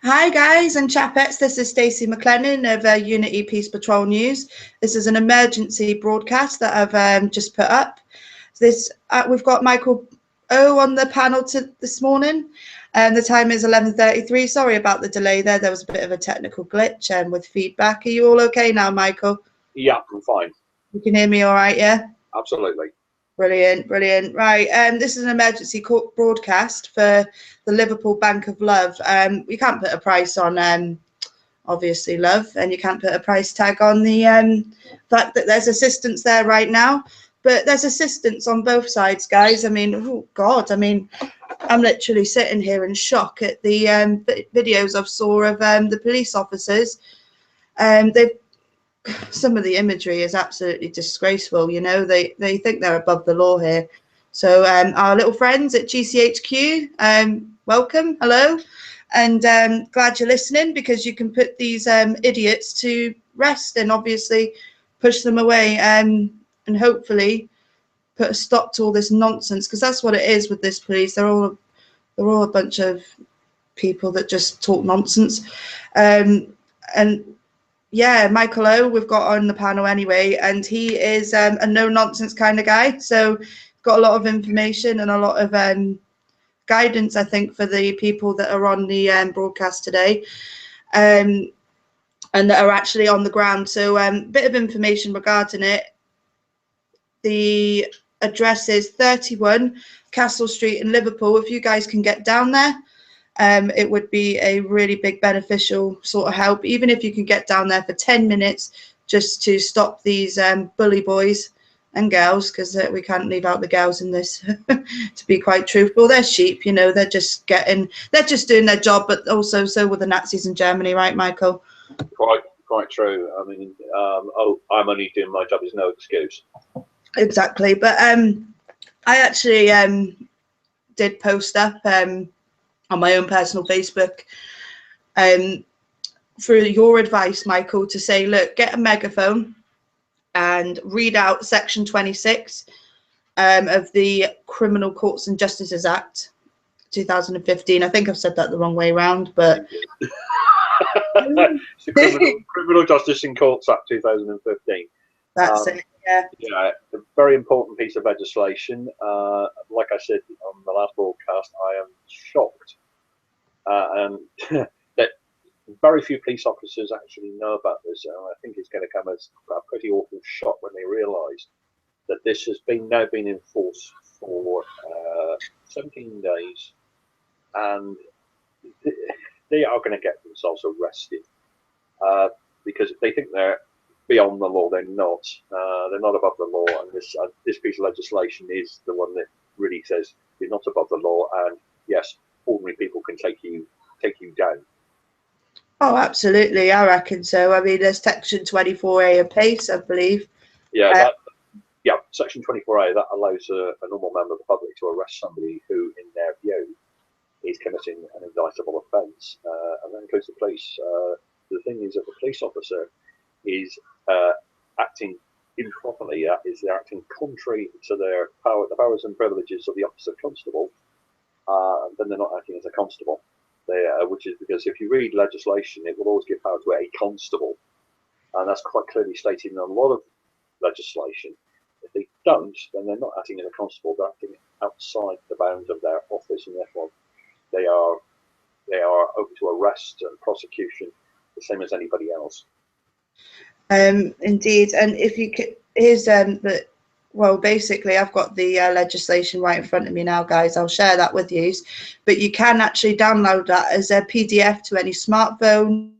Hi guys and chapettes, this is Stacey McLennan of Unity Peace Patrol News. This is an emergency broadcast that I've just put up. We've got Michael O on the panel this morning, and the time is 11:33. Sorry about the delay there. There was a bit of a technical glitch with feedback. Are you all okay now, Michael? Yeah, I'm fine. You can hear me all right, yeah? Absolutely. Brilliant. Right, this is an emergency broadcast for the Liverpool Bank of Love. We can't put a price on obviously love, and you can't put a price tag on the fact that there's assistance there right now, but there's assistance on both sides, guys. I mean, oh God, I mean, I'm literally sitting here in shock at the videos I've saw of the police officers. Some of the imagery is absolutely disgraceful. You know, they think they're above the law here. So our little friends at GCHQ, welcome, hello, and glad you're listening, because you can put these idiots to rest and obviously push them away, and hopefully put a stop to all this nonsense, because that's what it is with this police. They're all a bunch of people that just talk nonsense, and yeah, Michael O, we've got on the panel anyway, and he is a no-nonsense kind of guy. So got a lot of information and a lot of guidance, I think, for the people that are on the broadcast today, and that are actually on the ground. So bit of information regarding it. The address is 31 Castle Street in Liverpool. If you guys can get down there, it would be a really big beneficial sort of help, even if you can get down there for 10 minutes just to stop these bully boys and girls, because we can't leave out the girls in this, to be quite truthful. They're sheep, you know, they're just doing their job, but also so were the Nazis in Germany, right, Michael? Quite true. I mean, I'm only doing my job is no excuse. Exactly. But I actually did post up on my own personal Facebook for your advice, Michael, to say, look, get a megaphone and read out section 26 of the Criminal Courts and Justices Act 2015. I think I've said that the wrong way around, but it's the Criminal Justice in Courts Act 2015. That's it. Yeah. Yeah, a very important piece of legislation. Like I said on the last broadcast, I am shocked and that very few police officers actually know about this. And I think it's going to come as a pretty awful shock when they realise that this has now been in force for 17 days, and they are going to get themselves arrested because if they think they're beyond the law, they're not. They're not above the law, and this piece of legislation is the one that really says you're not above the law, and yes, ordinary people can take you down. Oh, absolutely. I reckon so. I mean, there's section 24A of PACE, I believe. Yeah, section 24A, that allows a normal member of the public to arrest somebody who, in their view, is committing an indictable offence, and that includes the police. The thing is that the police officer is acting improperly. They're acting contrary to the powers and privileges of the officer constable. Then they're not acting as a constable. Which is because if you read legislation, it will always give power to a constable, and that's quite clearly stated in a lot of legislation. If they don't, then they're not acting as a constable; they're acting outside the bounds of their office, and therefore they are open to arrest and prosecution, the same as anybody else. Indeed, and if you could, well, basically, I've got the legislation right in front of me now, guys. I'll share that with you. But you can actually download that as a PDF to any smartphone.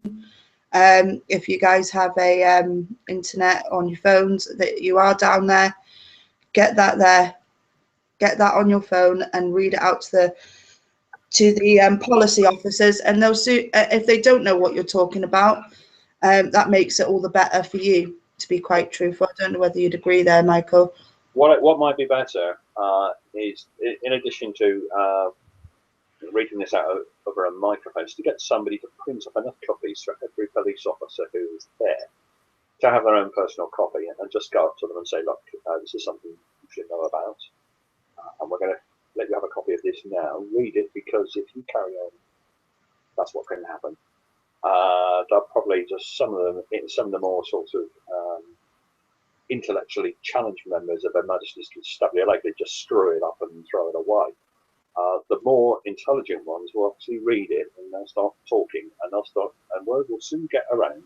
If you guys have a internet on your phones, that you are down there, get that there. Get that on your phone and read it out to the policy officers, and they'll if they don't know what you're talking about, that makes it all the better for you, to be quite truthful. I don't know whether you'd agree there, Michael. What might be better is, in addition to reading this out over a microphone, is to get somebody to print up enough copies for every police officer who is there to have their own personal copy, and just go up to them and say, look, this is something you should know about, and we're going to let you have a copy of this now. Read it, because if you carry on that's what can happen. They'll probably just some of the more sort of intellectually challenged members of Her Majesty's Constabulary are likely to just screw it up and throw it away. The more intelligent ones will actually read it and they'll start talking, and word will soon get around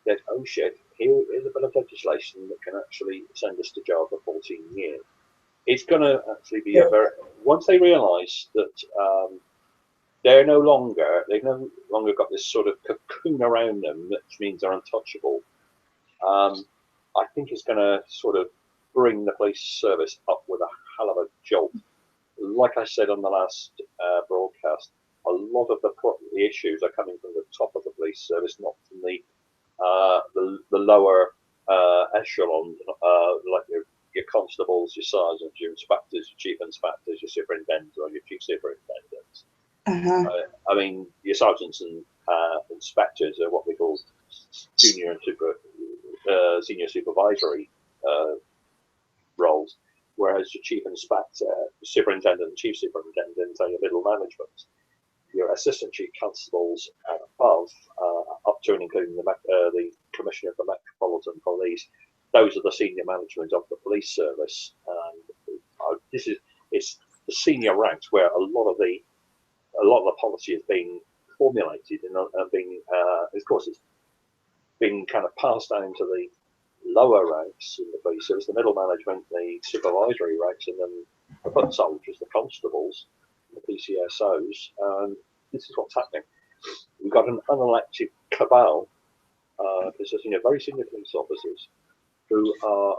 that, oh shit, here is a bit of legislation that can actually send us to jail for 14 years. It's going to actually be once they realise that they've no longer got this sort of cocoon around them, which means they're untouchable. I think it's going to sort of bring the police service up with a hell of a jolt. Like I said on the last broadcast, a lot of the issues are coming from the top of the police service, not from the lower echelon, like your constables, your sergeants, your inspectors, your chief inspectors, your superintendents, or your chief superintendents. I mean, your sergeants and inspectors are what we call junior and senior supervisory roles, whereas your chief inspector, superintendent, and chief superintendent are your middle management. Your assistant chief constables and above, up to and including the commissioner of the Metropolitan Police, those are the senior management of the police service. And it's the senior ranks where a lot of the policy is being formulated and being, of course, it's being kind of passed down to the lower ranks in the police service, the middle management, the supervisory ranks, and then the foot soldiers, the constables, the PCSOs. This is what's happening. We've got an unelected cabal consisting of very senior police officers who are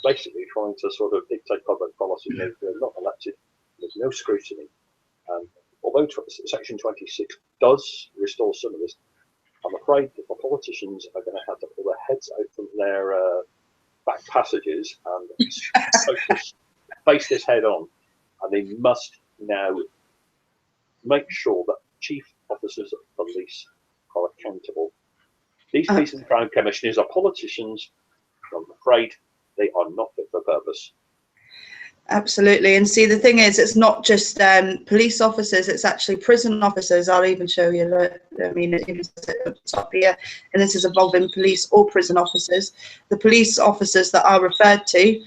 basically trying to sort of dictate public policy. They're not elected. There's no scrutiny. Although Section 26 does restore some of this, I'm afraid that the politicians are going to have to pull their heads out from their back passages and face this head on. And they must now make sure that chief officers of police are accountable. These police and crime commissioners are politicians. I'm afraid they are not fit for purpose. Absolutely. And see, the thing is, it's not just police officers, it's actually prison officers. I'll even show you, I mean, it's at the top here, and this is involving police or prison officers. The police officers that are referred to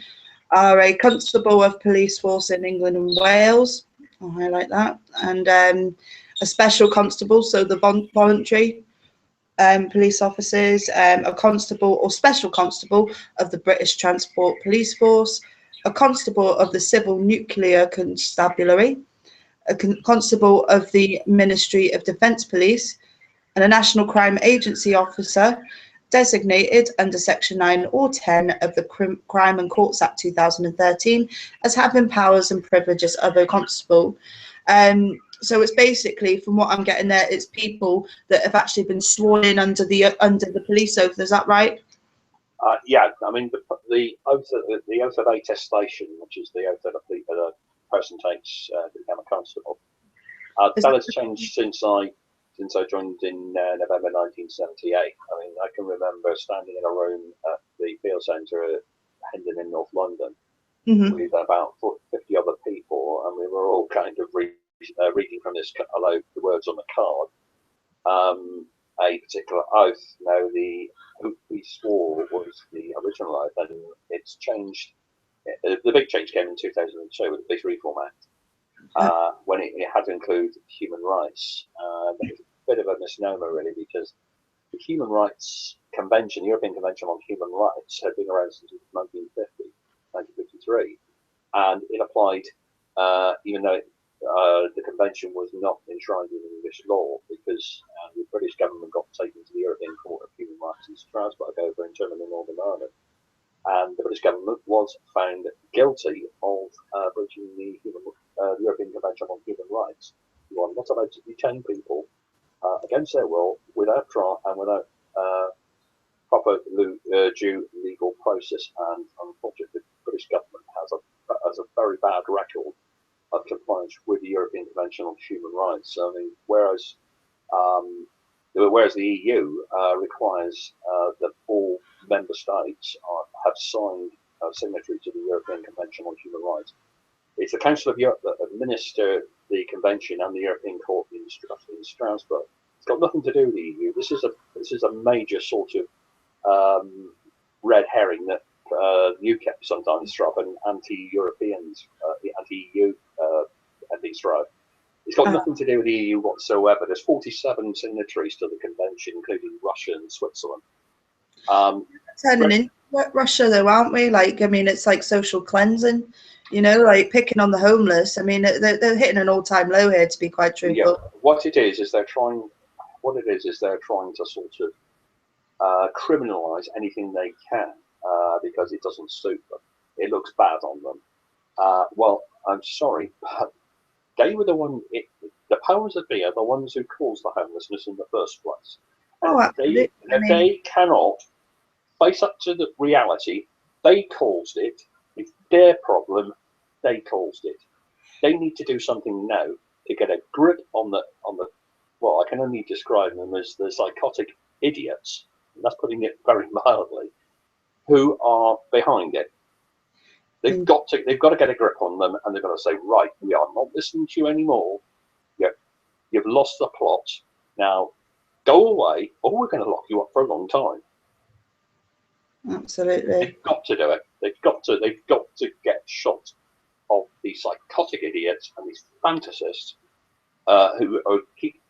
are a constable of police force in England and Wales. I'll highlight that. And a special constable, so the voluntary police officers, a constable or special constable of the British Transport Police Force, a constable of the Civil Nuclear Constabulary, a constable of the Ministry of Defence Police, and a National Crime Agency officer designated under Section 9 or 10 of the Crime and Courts Act 2013 as having powers and privileges of a constable. So it's basically, from what I'm getting there, it's people that have actually been sworn in under the police oath. Is that right? Yeah, I mean the oath of attestation, which is the oath that a person takes to become a constable. That has changed since I joined in November 1978. I mean, I can remember standing in a room at the field centre at Hendon in North London with about 50 other people, and we were all kind of reading from this aloud the words on the card. A particular oath. Now, the oath we swore was the original oath, and it's changed. The big change came in 2002 with the Police Reform Act, when it had to include human rights. It's a bit of a misnomer, really, because the Human Rights Convention, the European Convention on Human Rights, had been around since 1953, and it applied, even though the convention was not enshrined in English law, because the British government got taken to the European Court of Human Rights in Strasbourg over in Germany and Northern Ireland, and the British government was found guilty of breaching the European Convention on Human Rights. You are not allowed to detain people against their will, without trial, and without proper due legal process. And unfortunately, the British government has a very bad record of compliance with the European Convention on Human Rights. I mean, whereas the EU requires that all member states have signed signatory to the European Convention on Human Rights. It's the Council of Europe that administer the Convention and the European Court instruction in Strasbourg. It's got nothing to do with the EU. This is a major sort of red herring that UKIP sometimes throw up, and anti-Europeans, the anti-EU MPs throw. It's got nothing to do with the EU whatsoever. There's 47 signatories to the convention, including Russia and Switzerland. Turning into Russia, though, aren't we? Like, I mean, it's like social cleansing, you know, like picking on the homeless. I mean, they're hitting an all-time low here, to be quite truthful. Yeah, what it is they're trying. What it is they're trying to sort of criminalise anything they can because it doesn't suit them. It looks bad on them. Well, I'm sorry, but they were the one. The powers that be are the ones who caused the homelessness in the first place. And Oh, absolutely. they cannot face up to the reality. They caused it. It's their problem. They caused it. They need to do something now to get a grip on the. Well, I can only describe them as the psychotic idiots. And that's putting it very mildly. Who are behind it? They've got to get a grip on them, and they've got to say, right, we are not listening to you anymore. You've lost the plot. Now, go away, or we're going to lock you up for a long time. Absolutely. They've got to do it. They've got to get shot of these psychotic idiots and these fantasists who keep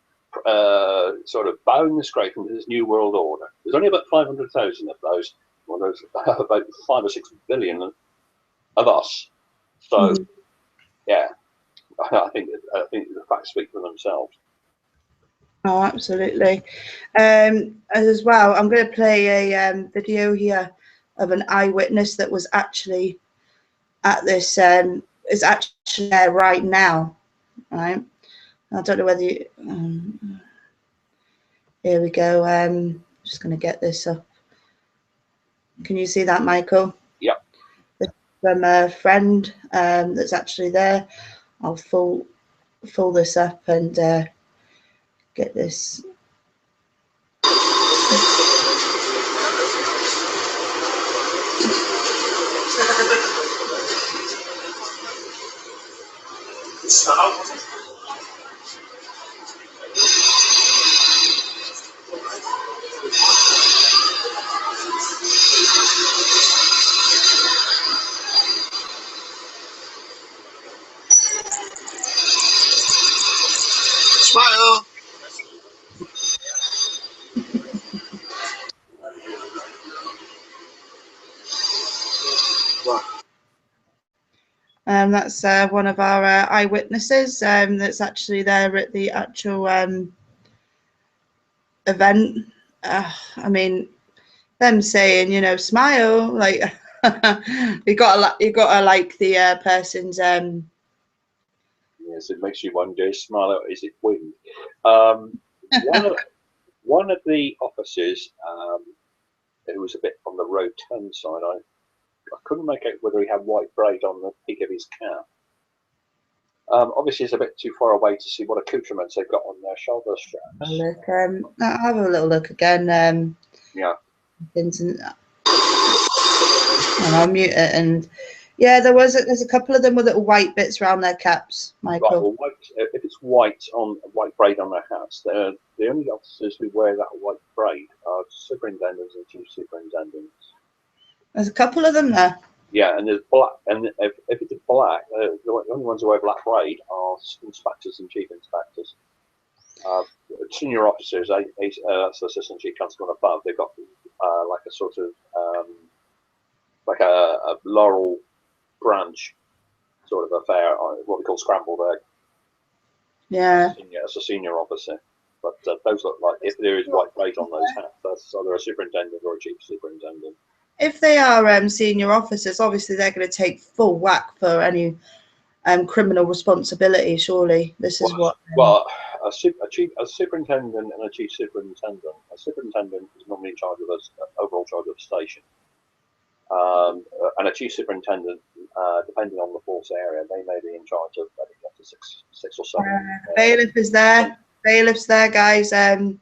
sort of bowing the scrape into this new world order. There's only about 500,000 of those. Well, there's about 5 or 6 billion of us. So, yeah, I think the facts speak for themselves. Oh, absolutely. As well, I'm going to play a video here of an eyewitness that was actually at this. Is actually there right now. Right. I don't know whether you. Here we go. Just going to get this up. Can you see that, Michael? Yeah. From a friend that's actually there. I'll pull this up and get this. Smile. That's one of our eyewitnesses that's actually there at the actual event. I mean, them saying, you know, smile, like you gotta like the person's. Yes, it makes you wonder. Smile out. Is it wind? One of the officers, it was a bit on the rotund side. I couldn't make out whether he had white braid on the peak of his cap. Obviously, it's a bit too far away to see what accoutrements they've got on their shoulder straps. Look, I'll have a little look again. Yeah. And I'll mute it. And yeah, there's a couple of them with little white bits around their caps, Michael. Right, well, if it's white braid on their hats, the only officers who wear that white braid are superintendents and chief superintendents. There's a couple of them there. Yeah, and there's black, and if it's black, the only ones who wear black braid are inspectors and chief inspectors. Senior officers, that's assistant chief constable above. They've got like a sort of like a laurel branch sort of affair, what we call scrambled egg. Yeah. It's a senior officer, but those look like, if there is white braid on those hats, that's either a superintendent or a chief superintendent. If they are senior officers, obviously they're going to take full whack for any criminal responsibility. Surely this is a superintendent and a chief superintendent. A superintendent is normally in charge of overall charge of the station, and a chief superintendent, depending on the force area, they may be in charge of up to six or seven. Bailiff is there. Bailiff's there, guys. I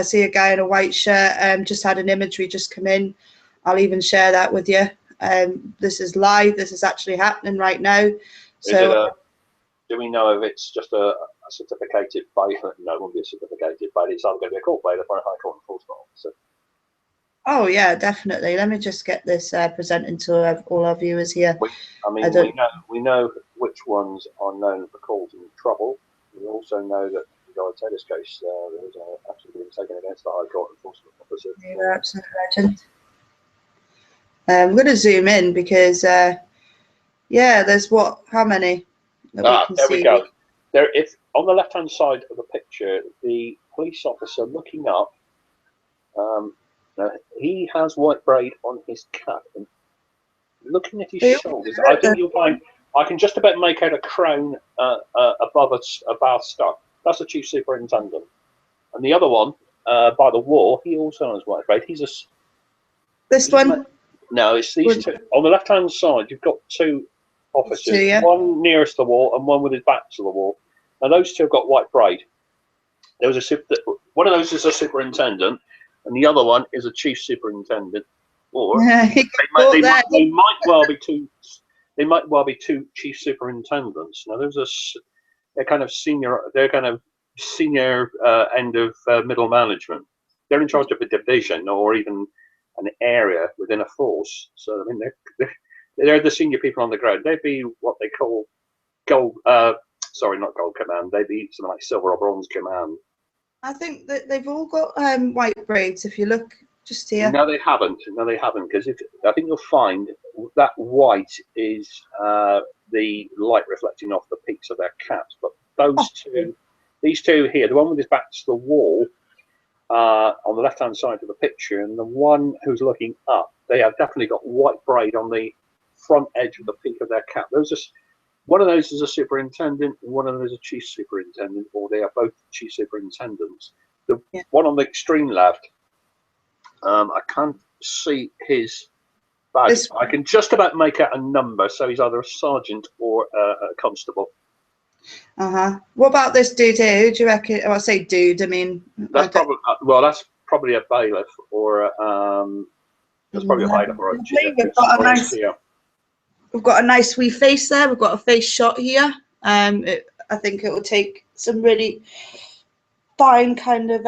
see a guy in a white shirt. Just had an imagery just come in. I'll even share that with you. This is live. This is actually happening right now. So, do we know if it's just a certificated bailiff. No, it won't be a certificated bailiff. It's either going to be a court bailiff or a High Court enforcement officer. Oh yeah, definitely. Let me just get this presented to all our viewers here. We know which ones are known for causing trouble. We also know that the Guy Taylor's case, there was an action being taken against the High Court enforcement officer. You're absolute legend. I'm going to zoom in because, yeah, there's what? How many? There we go. There, if on the left-hand side of the picture, the police officer looking up. Now, he has white braid on his cap, and looking at his shoulders, I think you'll find I can just about make out a crown above a bar star. That's the chief superintendent, and the other one by the wall, he also has white braid. This one? No, it's these two. On the left-hand side, you've got two officers, two, yeah. One nearest the wall and one with his back to the wall. Now, those two have got white braid. There was one of those is a superintendent, and the other one is a chief superintendent. Or they might well be two. They might well be two chief superintendents. Now, they're kind of senior. They're kind of senior end of middle management. They're in charge of a division or even an area within a force. So I mean, they're the senior people on the ground. They'd be what they call gold. Sorry, not gold command. They'd be something like silver or bronze command. I think that they've all got white braids. If you look just here. No, they haven't. No, they haven't. Because I think you'll find that white is the light reflecting off the peaks of their caps. But these two here, the one with his back to the wall, on the left-hand side of the picture, and the one who's looking up, they have definitely got white braid on the front edge of the peak of their cap. One of those is a superintendent, and one of those is a chief superintendent, or they are both chief superintendents. The one on the extreme left, I can't see his badge. I can just about make out a number, so he's either a sergeant or a constable. What about this dude here? Who do you reckon? Oh, I say dude. I mean, that's probably a bailiff or that's probably a bailiff or a chief. We've got a nice wee face there. We've got a face shot here. I think it will take some really fine kind of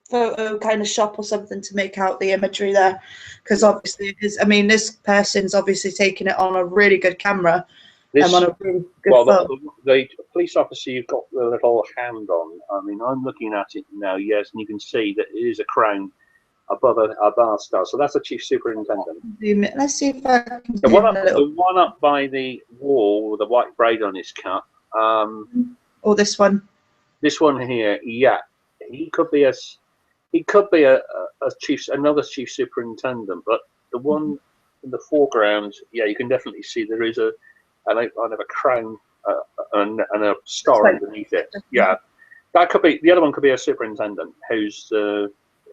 photo kind of shop or something to make out the imagery there, because obviously it is. I mean, this person's obviously taking it on a really good camera. On a really good phone. The police officer you've got the little hand on. I mean, I'm looking at it now. Yes, and you can see that it is a crown above a bar star. So that's a chief superintendent. Let's see if I can. The one up by the wall with the white braid on his cap. Or this one. This one here, yeah, he could be another chief superintendent, but the one in the foreground, yeah, you can definitely see there is a crown and a star underneath it. Yeah, that could be the other one. Could be a superintendent who's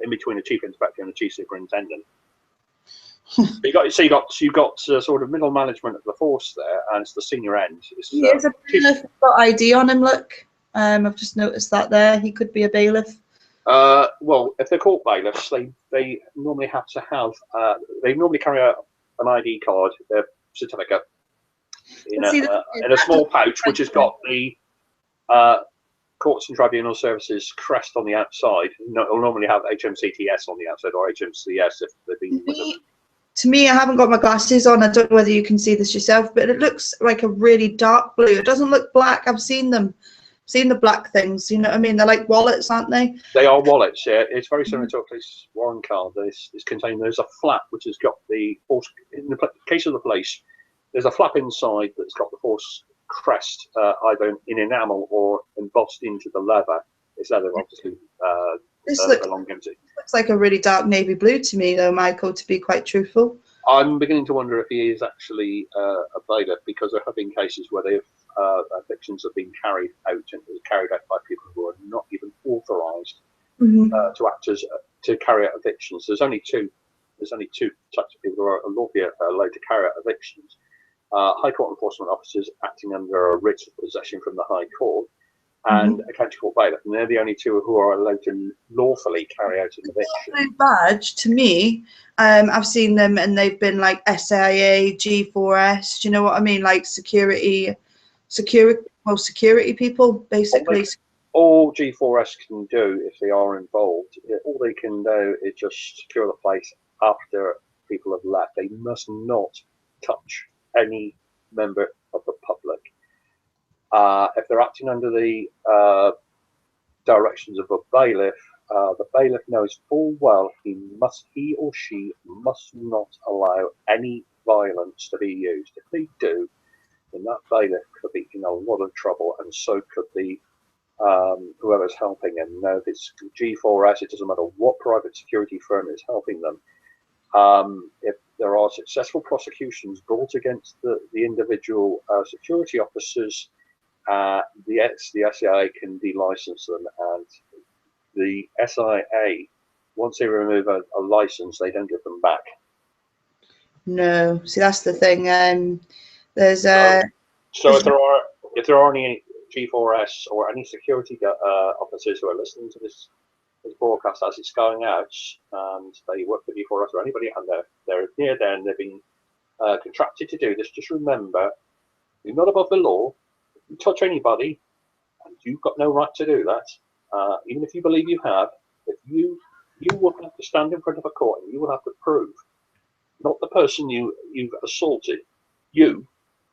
in between a chief inspector and a chief superintendent. You got sort of middle management of the force there, and it's the senior end. He is a bailiff. Got ID on him. Look, I've just noticed that there. He could be a bailiff. Well, if they're court bailiffs, they normally have to have. They normally carry out an ID card, their certificate, in a small pouch, which has got the Courts and Tribunal Services crest on the outside. It'll normally have HMCTS on the outside, or HMCS if they've been. To me, I haven't got my glasses on. I don't know whether you can see this yourself, but it looks like a really dark blue. It doesn't look black. I've seen them. Seen the black things, you know what I mean? They're like wallets, aren't they? They are wallets, yeah. It's very similar to a police warrant card. There's a flap which has got the force. In the case of the police, there's a flap inside that's got the force crest, either in enamel or embossed into the leather. It's leather, obviously. This looks like a really dark navy blue to me, though, Michael, to be quite truthful. I'm beginning to wonder if he is actually a bailiff, because there have been cases where evictions have been carried out by people who are not even authorised to carry out evictions. There's only two types of people who are lawfully allowed to carry out evictions. High Court enforcement officers acting under a writ of possession from the High Court, and a county court bailiff, and they're the only two who are allowed to lawfully carry out an eviction. Badge to me, I've seen them, and they've been like SIA, G4S. Do you know what I mean? Like security well, security people, basically. All G4S can do, if they are involved, all they can do is just secure the place after people have left. They must not touch any member of the public. If they're acting under the directions of a bailiff, the bailiff knows full well he or she must not allow any violence to be used. If they do, then that bailiff could be in a lot of trouble, and so could the whoever's helping him. Now, if it's G4S, it doesn't matter what private security firm is helping them. If there are successful prosecutions brought against the individual security officers, the SIA can de-license them, and the SIA, once they remove a license, they don't give them back. No, see, that's the thing. There's so if there are any G4S or any security officers who are listening to this broadcast as it's going out, and they work for G4S or anybody, and they're near there and they've been contracted to do this, just remember, you're not above the law. If you touch anybody, and you've got no right to do that, even if you believe you have, if you will have to stand in front of a court and you will have to prove, not the person you've assaulted, you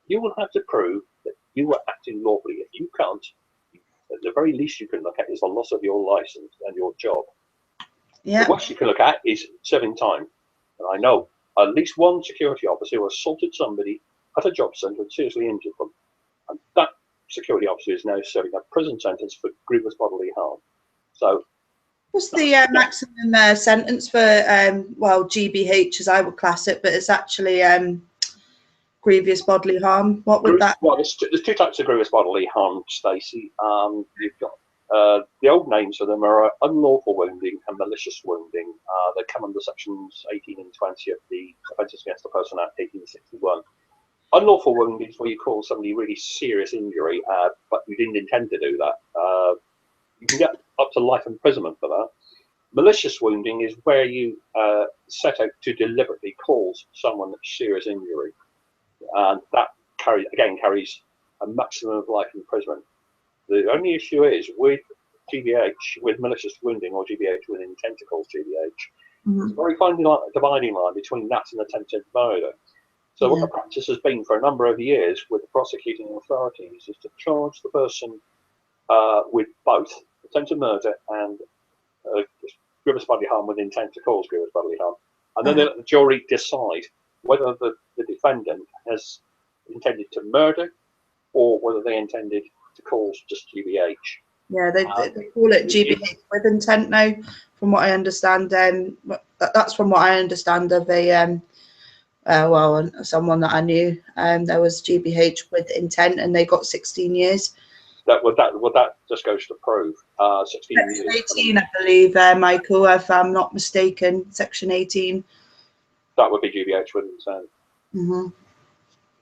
will have to prove that you were acting lawfully. If you can't, at the very least you can look at is the loss of your license and your job. Yeah. The worst you can look at is serving time. And I know at least one security officer who assaulted somebody at a job centre and seriously injured them. And that security officer is now serving a prison sentence for grievous bodily harm. So, what's the maximum sentence for, well, GBH as I would class it, but it's actually grievous bodily harm? What would that? Well, there's two types of grievous bodily harm, Stacey. You've got the old names for them are unlawful wounding and malicious wounding. They come under sections 18 and 20 of the Offences Against the Person Act 1861. Unlawful wounding is where you cause somebody really serious injury, but you didn't intend to do that. You can get up to life imprisonment for that. Malicious wounding is where you set out to deliberately cause someone serious injury. And that carries a maximum of life imprisonment. The only issue is with GBH, with malicious wounding or GBH with intent to cause GBH, there's a very fine dividing line between that and attempted murder. So what the practice has been for a number of years with the prosecuting authorities is to charge the person with both attempted murder and grievous bodily harm with intent to cause grievous bodily harm. And then let the jury decide whether the defendant has intended to murder or whether they intended to cause just GBH. Yeah, they call it GBH with intent now, from what I understand. That's from what I understand of a well, someone that I knew. There was GBH with intent, and they got 16 years. That just goes to prove 16 Section years. 18, I believe, Michael, if I'm not mistaken. Section 18. That would be GBH with intent.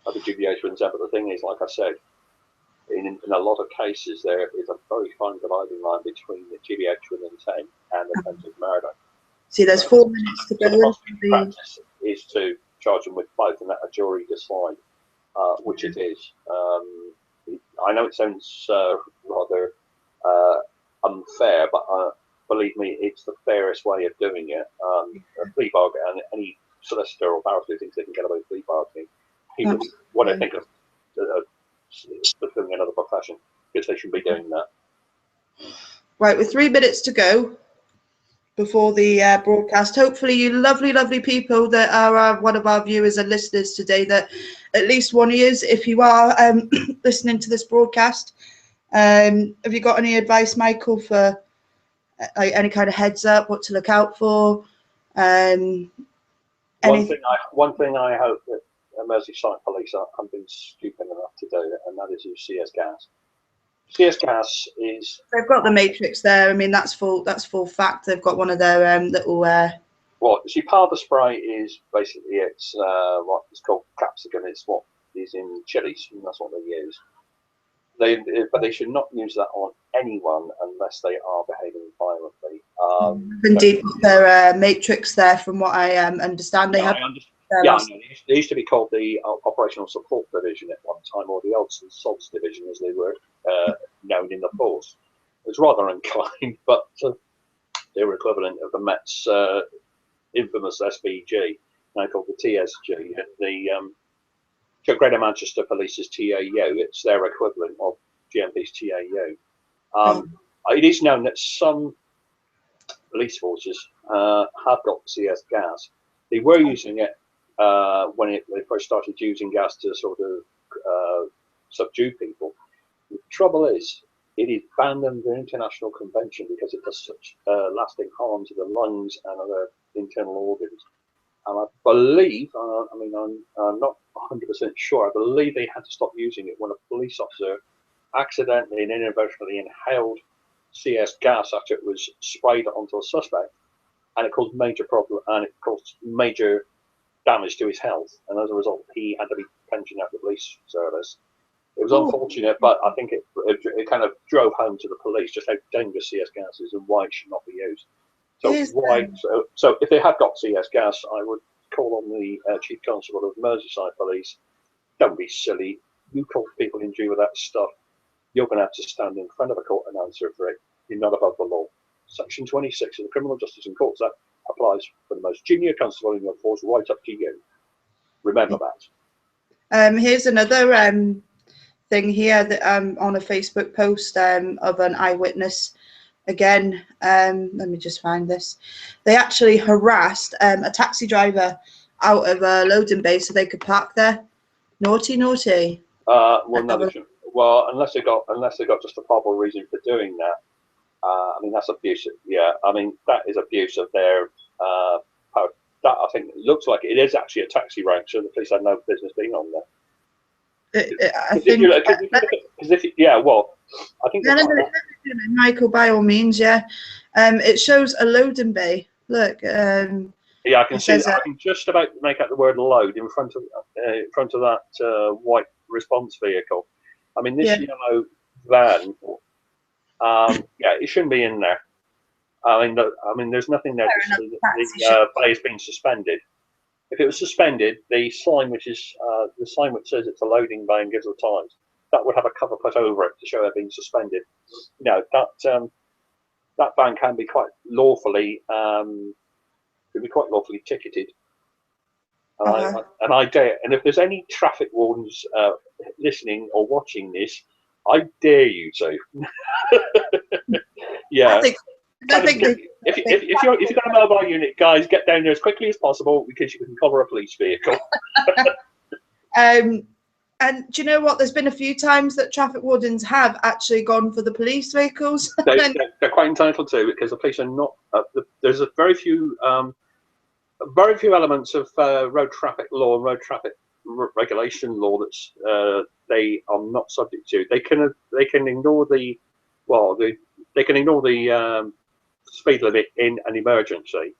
That'd be GBH with intent. But the thing is, like I said, in a lot of cases, there is a very fine dividing line between the GBH with intent and attempted murder. See, there's 4 minutes to go. The practice is to charge them with both and let a jury decide which it is. I know it sounds rather unfair, but believe me, it's the fairest way of doing it. A plea bargain, and any solicitor or barrister thinks they can get away with plea bargaining. People, what I think of pursuing another profession, because they should be doing that. Right, with 3 minutes to go before the broadcast, hopefully you lovely people that are one of our viewers and listeners today, that at least one of you, if you are listening to this broadcast, have you got any advice, Michael, for any kind of heads up, what to look out for? One thing I hope that Merseyside police haven't been stupid enough to do, and that is use CS gas. CS gas is. They've got the matrix there. I mean, that's full fact. They've got one of their little. Well, see, part of the spray is basically it's what it's called capsicum. It's what is in chilies, and that's what they use. But they should not use that on anyone unless they are behaving violently. Indeed, their matrix there, from what I understand, they have. Yeah, I know. They used to be called the Operational Support Division at one time, or the Odds and Sods Division, as they were known in the force. It was rather unkind, but they were equivalent of the Met's infamous SBG, now called the TSG, and the Greater Manchester Police's TAU. It's their equivalent of GMP's TAU. It is known that some police forces have got CS gas. They were using it when they first started using gas to sort of subdue people. The trouble is, it is banned under international convention because it does such lasting harm to the lungs and other internal organs. And I believe, I'm not 100% sure, I believe they had to stop using it when a police officer accidentally and inadvertently inhaled CS gas after it was sprayed onto a suspect, and it caused major problem, and it caused major damage to his health, and as a result he had to be pensioned out of the police service. It was unfortunate, but I think it kind of drove home to the police just how dangerous CS gas is and why it should not be used. So if they have got CS gas, I would call on the Chief Constable of Merseyside Police. Don't be silly. You call people injury with that stuff, you're going to have to stand in front of a court and answer for it. You're not above the law. Section 26 of the Criminal Justice and Courts Act applies for the most junior constable in your force right up to you. Remember that. Here's another thing here that on a Facebook post of an eyewitness. Again, let me just find this. They actually harassed a taxi driver out of a loading bay so they could park there. Naughty, naughty. Well, unless they got justifiable reason for doing that. That's abusive. Yeah, that is abuse of their power. That, I think, looks like it is actually a taxi rank, so the police had no business being on there. I think. Michael, by all means, yeah. It shows a loading bay. Look. Yeah, I can see that. I can just about make out the word "load" in front of that white response vehicle. This yellow van. It shouldn't be in there. There's nothing there. The bay has been suspended. If it was suspended, the sign which says it's a loading bay and gives the times, that would have a cover put over it to show it being suspended. That van can be quite lawfully ticketed. And I dare. And if there's any traffic wardens listening or watching this, I dare you to. Yeah. If you've got a mobile unit, guys, get down there as quickly as possible because you can cover a police vehicle. And do you know what? There's been a few times that traffic wardens have actually gone for the police vehicles. They're quite entitled to, because the police are not. There's a very few elements of road traffic law and road traffic regulation law that's they are not subject to. They can ignore the speed limit in an emergency.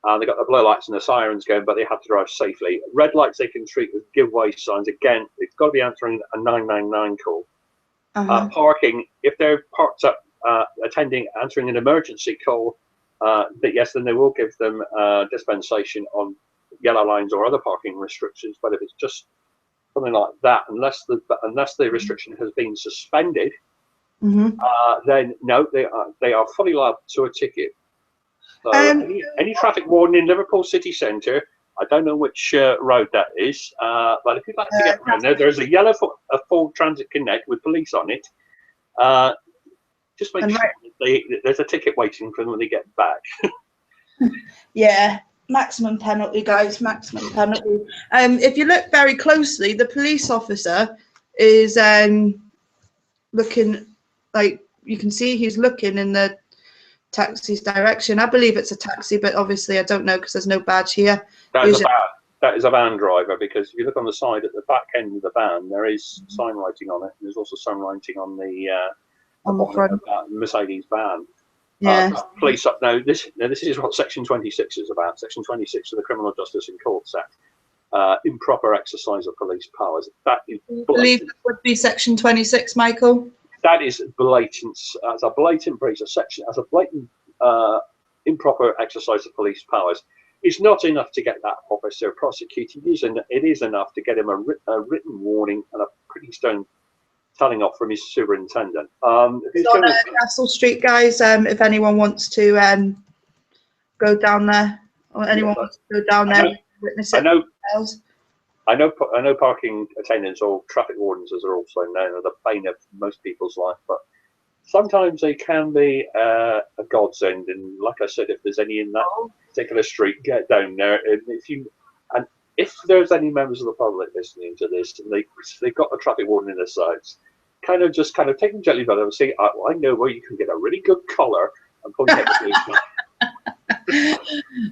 They've got the blue lights and the sirens going, but they have to drive safely. Red lights they can treat with giveaway signs. Again, they've got to be answering a 999 call. Parking, if they're parked up answering an emergency call, then they will give them dispensation on yellow lines or other parking restrictions. But if it's just something like that, unless the restriction has been suspended, then no, they are fully liable to a ticket. So any traffic warden in Liverpool city centre, I don't know which road that is, but if you'd like to get around there's a yellow Ford Transit Connect with police on it. Just make sure there's a ticket waiting for them when they get back. Yeah, maximum penalty, guys, maximum penalty. If you look very closely, the police officer is looking, like you can see he's looking in the taxi's direction. I believe it's a taxi, but obviously I don't know because there's no badge here. That is a van driver, because if you look on the side at the back end of the van, there is sign writing on it. There's also sign writing on the front of that Mercedes van. Yeah. Police up now. This is what Section 26 is about. Section 26 of the Criminal Justice and Courts Act. Improper exercise of police powers. That is. I believe that would be Section 26, Michael. That is blatant. As a blatant breach of section, as a blatant improper exercise of police powers. It's not enough to get that officer prosecuted. It is enough to get him a written warning and a pretty stern telling off from his superintendent. It's on Castle Street, guys. If anyone wants to go down there, or anyone wants to go down there and witness it. I know parking attendants or traffic wardens, as they're also known, are the bane of most people's life, but sometimes they can be a godsend. And like I said, if there's any in that particular street, get down there. And if there's any members of the public listening to this, and they've got a traffic warden in their sights, kind of take them gently by them and say, I know where you can get a really good collar and point out the policeman.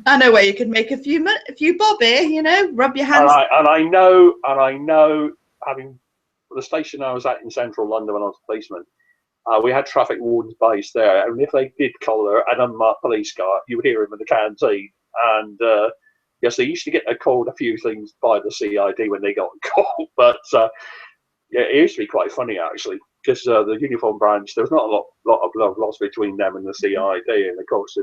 I know where you can make a few bob here, you know, rub your hands. And I know, having the station I was at in central London when I was a policeman, we had traffic wardens based there, and if they did collar an unmarked police car, you would hear them in the canteen. And yes, they used to get called a few things by the CID when they got called, but yeah, it used to be quite funny actually, because the uniform branch, there was not a lot of love lost between them and the CID, and of course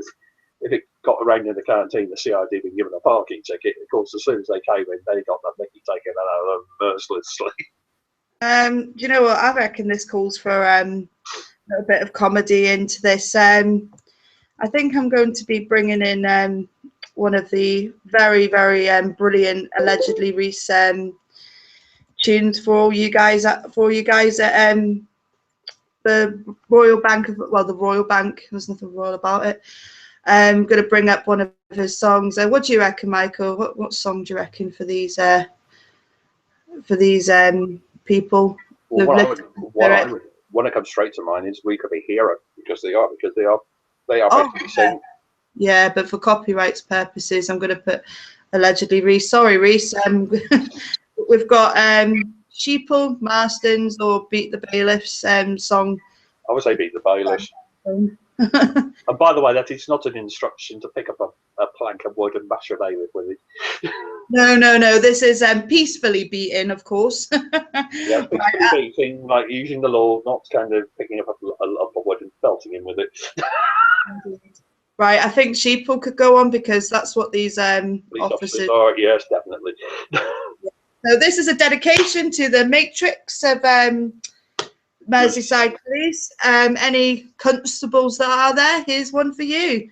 if it got around in the canteen, the CID had been given a parking ticket. Of course, as soon as they came in, they got that mickey taken out of them mercilessly. Do you know what? I reckon this calls for a little bit of comedy into this. I think I'm going to be bringing in one of the very, very brilliant, allegedly Reese tunes for you guys at the Royal Bank the Royal Bank. There's nothing royal about it. I'm going to bring up one of his songs. What do you reckon, Michael? What song do you reckon for these people? Well, one that comes straight to mind is "We Could Be Hero," because they are basically saying. Yeah, but for copyrights purposes, I'm going to put allegedly Reese. Sorry, Reese. We've got Sheeple, Marston's, or Beat the Bailiffs song. I would say Beat the Bailiffs. And by the way, that is not an instruction to pick up a plank of wood and bash a bailiff with it. No. This is peacefully beating, of course. Yeah, peacefully beating, like using the law, not kind of picking up a lump of wood and belting him with it. Right, I think Sheeple could go on because that's what these officers are. Yes, definitely. So this is a dedication to the matrix of Merseyside Police. Any constables that are there, here's one for you.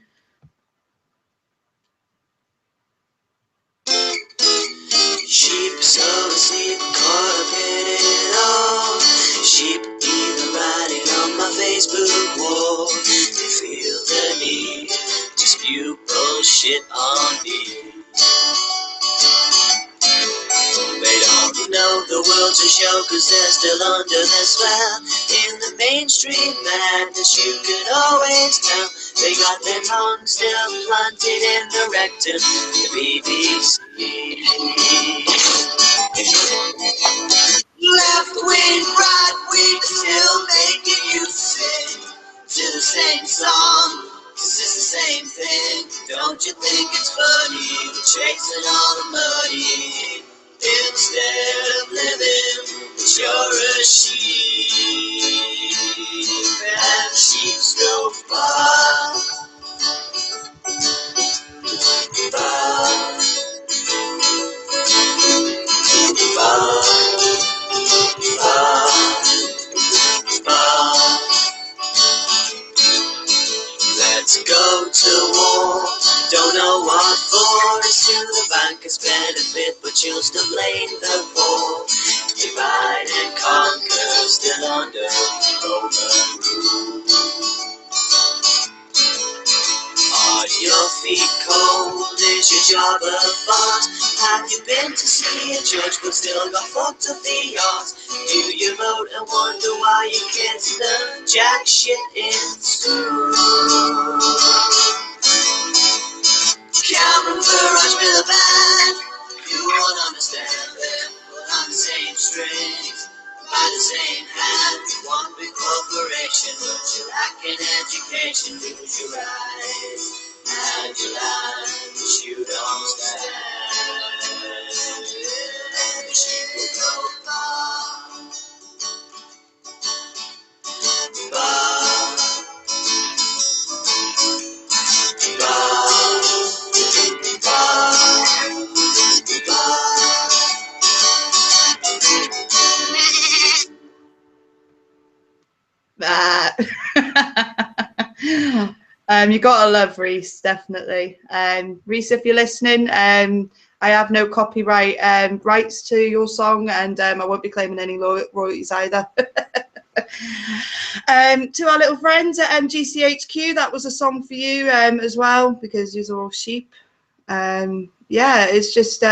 Sheep so asleep, caught up in it all. Sheep even writing on my Facebook wall. They feel the need to spew bullshit on me. They don't know the world's a show, cause they're still under the spell. In the mainstream madness you can always tell. They got their tongue still planted in the rectum, the BBC. Left wing, right wing, still making you sing to the same song. Cause it's the same thing. Don't you think it's funny? We're chasing all the money instead of living. But you're a sheep, and sheep go far, far, far, far, far. Let's go to war. Don't know what for. It's to the bankers' benefit, but you'll still blame the war. Divide and conquer, still under Roman rule. Are your feet cold? Is your job a farce? Have you been to see a judge but still got fucked up the arse? Do you vote and wonder why your kids learn jack shit in school? Cameron, Farage, Miliband, you won't understand them, but on the same strings, by the same hand. One big corporation, but you lack an education. Lose your eyes and your lives, you don't stand. The sheep will go far, far, far, far. You gotta love Reese, definitely. Reese, if you're listening, I have no copyright rights to your song, and I won't be claiming any royalties either. To our little friends at GCHQ, that was a song for you as well, because you're all sheep. Yeah, it's just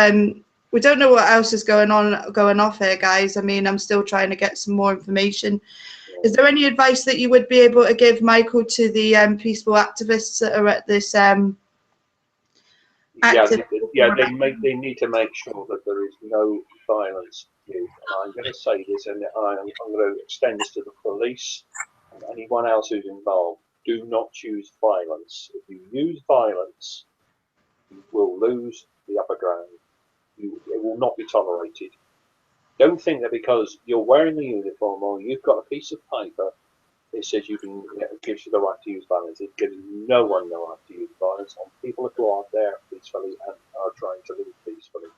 we don't know what else is going off here, guys. I mean, I'm still trying to get some more information. Is there any advice that you would be able to give, Michael, to the peaceful activists that are at this? They need to make sure that there is no violence used. And I'm going to say this, and I'm going to extend this to the police and anyone else who's involved. Do not use violence. If you use violence, you will lose the upper ground. It will not be tolerated. Don't think that because you're wearing the uniform or you've got a piece of paper, it says you can, it gives you the right to use violence. It gives no one the right to use violence on people who are there peacefully and are trying to live peacefully.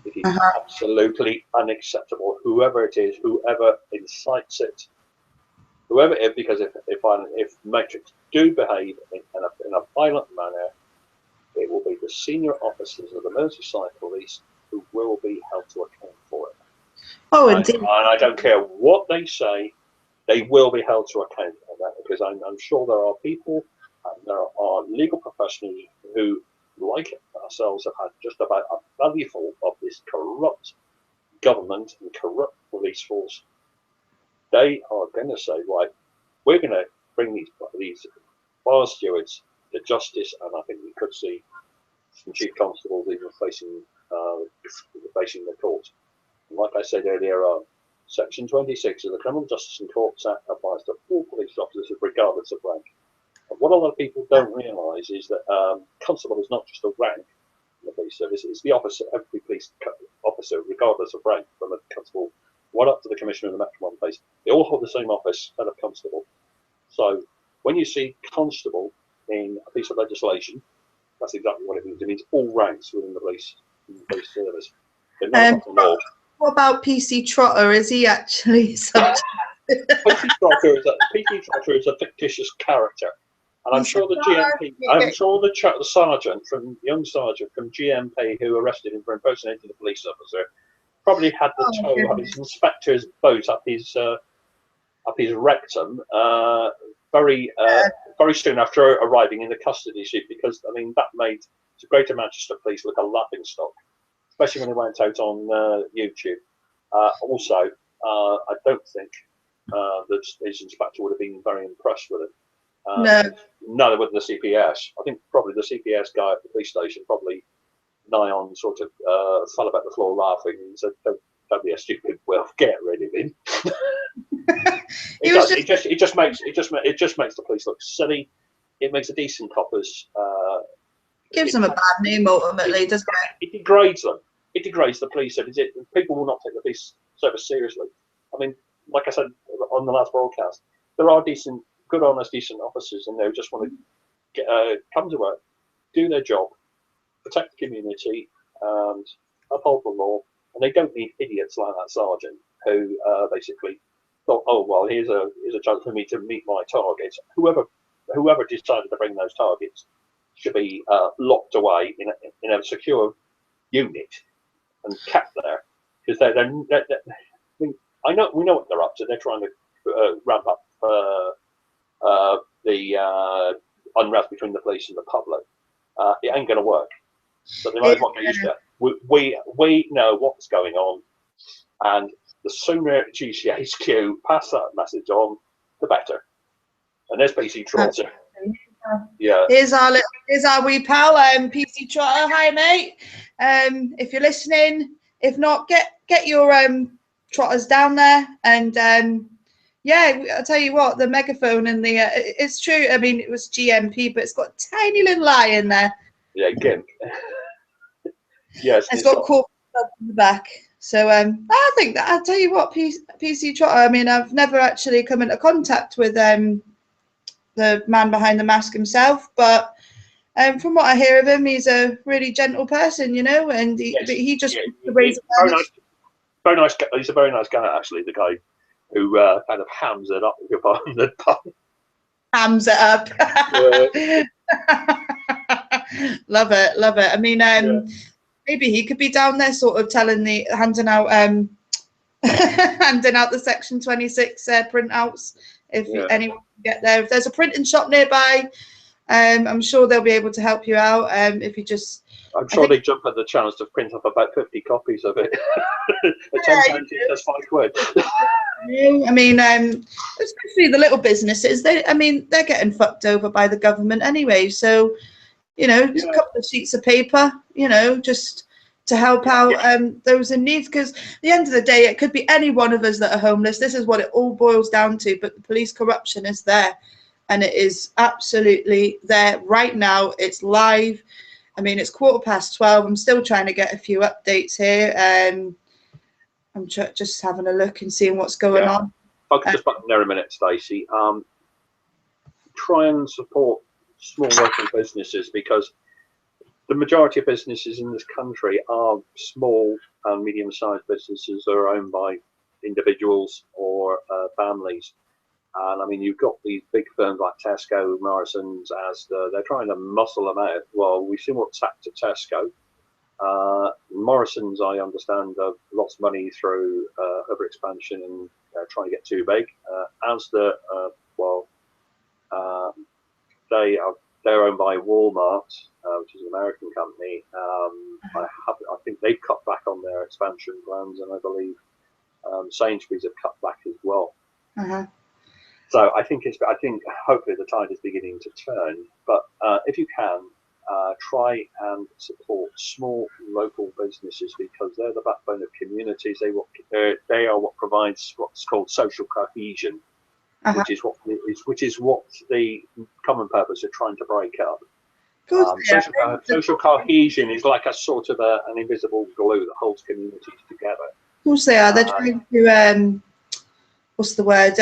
It is absolutely unacceptable. Whoever it is, whoever incites it, whoever it is, because if Matrix do behave in a violent manner, it will be the senior officers of the Merseyside Police who will be held to account for it. Oh, indeed. And I don't care what they say, they will be held to account for that, because I'm sure there are people and there are legal professionals who, like ourselves, have had just about a bellyful of this corrupt government and corrupt police force. They are going to say, right, we're going to bring these bar stewards to justice, and I think we could see some chief constables even facing the court. And like I said earlier on, Section 26 of the Criminal Justice and Courts Act applies to all police officers regardless of rank. And what a lot of people don't realise is that constable is not just a rank in the police service, it's the officer, every police officer, regardless of rank, from a constable right up to the Commissioner of the Metropolitan Police. They all hold the same office, head of constable. So when you see constable in a piece of legislation, that's exactly what it means. It means all ranks within the police service. They're not above the law. What about PC Trotter? Is he actually subject? PC Trotter is a fictitious character, and I'm sure the GMP, the sergeant the young sergeant from GMP who arrested him for impersonating a police officer, probably had the toe of his inspector's boat up his rectum very soon after arriving in the custody seat, because I mean that made the Greater Manchester Police look a laughing stock, especially when they went out on YouTube. Also, I don't think that his inspector would have been very impressed with it. No. Neither would the CPS. I think probably the CPS guy at the police station probably nigh on sort of fell about the floor laughing and said, "Don't be a stupid Wilf, get rid of him." It just makes the police look silly. It makes a decent coppers. Gives them a bad name ultimately, doesn't it? It degrades them. It degrades the police service. People will not take the police service seriously. I mean, like I said on the last broadcast, there are decent, good, honest, decent officers, and they just want to come to work, do their job, protect the community, and uphold the law. And they don't need idiots like that sergeant who basically thought, "Oh well, here's a chance for me to meet my targets." Whoever decided to bring those targets should be locked away in a secure unit and kept there, because we know what they're up to. They're trying to ramp up the unrest between the police and the public. It ain't going to work. So they might as well get used to it. We know what's going on, and the sooner GCHQ pass that message on, the better. And there's PC Trotter. Yeah. Here's our wee pal, PC Trotter. Hi, mate. If you're listening, if not, get your trotters down there, and yeah, I'll tell you what, the megaphone and the it's true. I mean, it was GMP, but it's got a tiny little eye in there. Yeah, GIMP. Yes, it's got corporate in the back. So I think that I'll tell you what, PC Trotter. I mean, I've never actually come into contact with the man behind the mask himself, but from what I hear of him, he's a really gentle person, you know, and he just very nice. He's a very nice guy, actually. The guy who kind of hams it up with your pardon. hams it up. Love it, love it. I mean, maybe he could be down there, sort of handing out handing out the Section 26 printouts. If anyone can get there, if there's a printing shop nearby, I'm sure they'll be able to help you out. If you just, I'm sure they jump at the chance to print up about 50 copies of it. That's £5. I mean, especially the little businesses. They're getting fucked over by the government anyway. So, you know, just a couple of sheets of paper, you know, just to help out those in need. Because at the end of the day, it could be any one of us that are homeless. This is what it all boils down to. But the police corruption is there, and it is absolutely there right now. It's live. I mean, it's 12:15. I'm still trying to get a few updates here. I'm just having a look and seeing what's going on. I can just button there a minute, Stacey. Try and support small local businesses, because the majority of businesses in this country are small and medium-sized businesses that are owned by individuals or families. And I mean, you've got these big firms like Tesco, Morrison's, Asda. They're trying to muscle them out. Well, we've seen what's happened to Tesco. Morrison's, I understand, lost money through overexpansion and trying to get too big. Asda, they're owned by Walmart, which is an American company. I think they've cut back on their expansion plans, and I believe Sainsbury's have cut back as well. So I think hopefully the tide is beginning to turn. But if you can, try and support small local businesses, because they're the backbone of communities. They are what provides what's called social cohesion, which is what the common purpose are trying to break up. Social cohesion is like a sort of an invisible glue that holds communities together. Of course they are. They're trying to what's the word?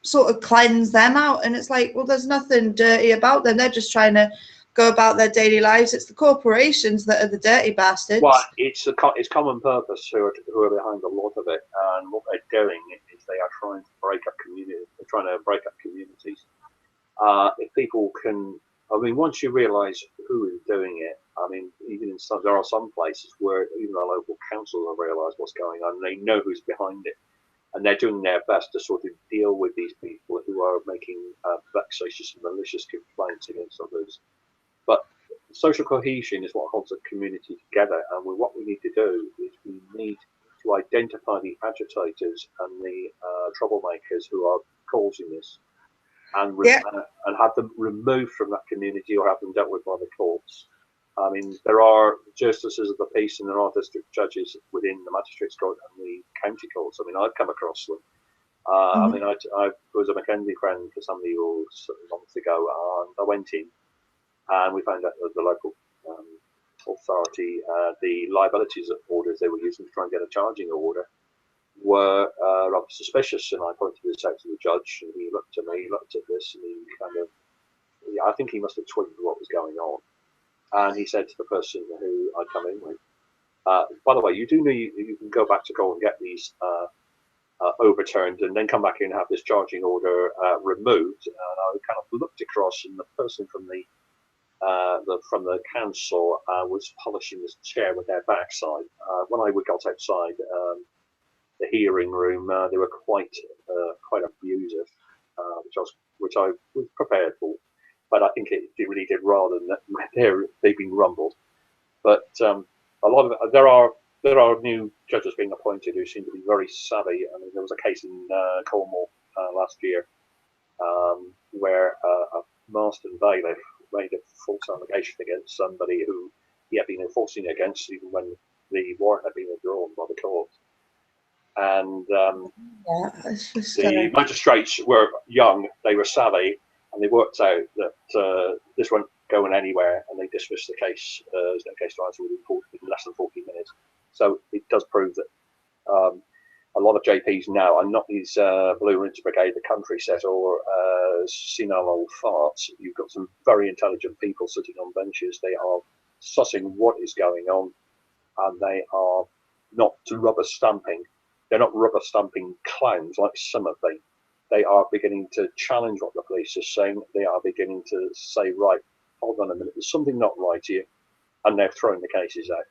Sort of cleanse them out, and it's like, well, there's nothing dirty about them. They're just trying to go about their daily lives. It's the corporations that are the dirty bastards. Well, it's common purpose who are behind a lot of it, and what they're doing is they are trying to break up communities. They're trying to break up communities. If people can, I mean, once you realise who is doing it, I mean, there are some places where even the local councils have realised what's going on, and they know who's behind it. And they're doing their best to sort of deal with these people who are making vexatious and malicious complaints against others. But social cohesion is what holds a community together. And what we need to do is we need to identify the agitators and the troublemakers who are causing this, and have them removed from that community or have them dealt with by the courts. I mean, there are justices of the peace and there are district judges within the magistrates' court and the county courts. I mean, I've come across them. I mean, I was a Mackenzie friend for somebody who was months ago, and I went in and we found out that the local authority, the liabilities orders they were using to try and get a charging order were rather suspicious. And I pointed this out to the judge, and he looked at me, looked at this, and he kind of, I think he must have twigged what was going on. And he said to the person who I'd come in with, by the way, you do know you can go back to court and get these overturned and then come back here and have this charging order removed. And I kind of looked across, and the person from the council was polishing this chair with their backside. When I got outside the hearing room, they were quite abusive, which I was prepared for. But I think it really did rather than that they've been rumbled. But a lot of there are new judges being appointed who seem to be very savvy. I mean, there was a case in Cornwall last year where a Marston bailiff made a false allegation against somebody who he had been enforcing against, even when the warrant had been withdrawn by the court. And the magistrates were young, they were savvy, and they worked out that this wasn't going anywhere, and they dismissed the case as no case to answer within less than 40 minutes. So it does prove that a lot of JPs now are not these Blue Rinse Brigade, the country set, or senile old farts. You've got some very intelligent people sitting on benches. They are sussing what is going on, and they are not rubber stamping. They're not rubber stamping clowns like some of the They are beginning to challenge what the police are saying. They are beginning to say, right, hold on a minute, there's something not right here, and they're throwing the cases out.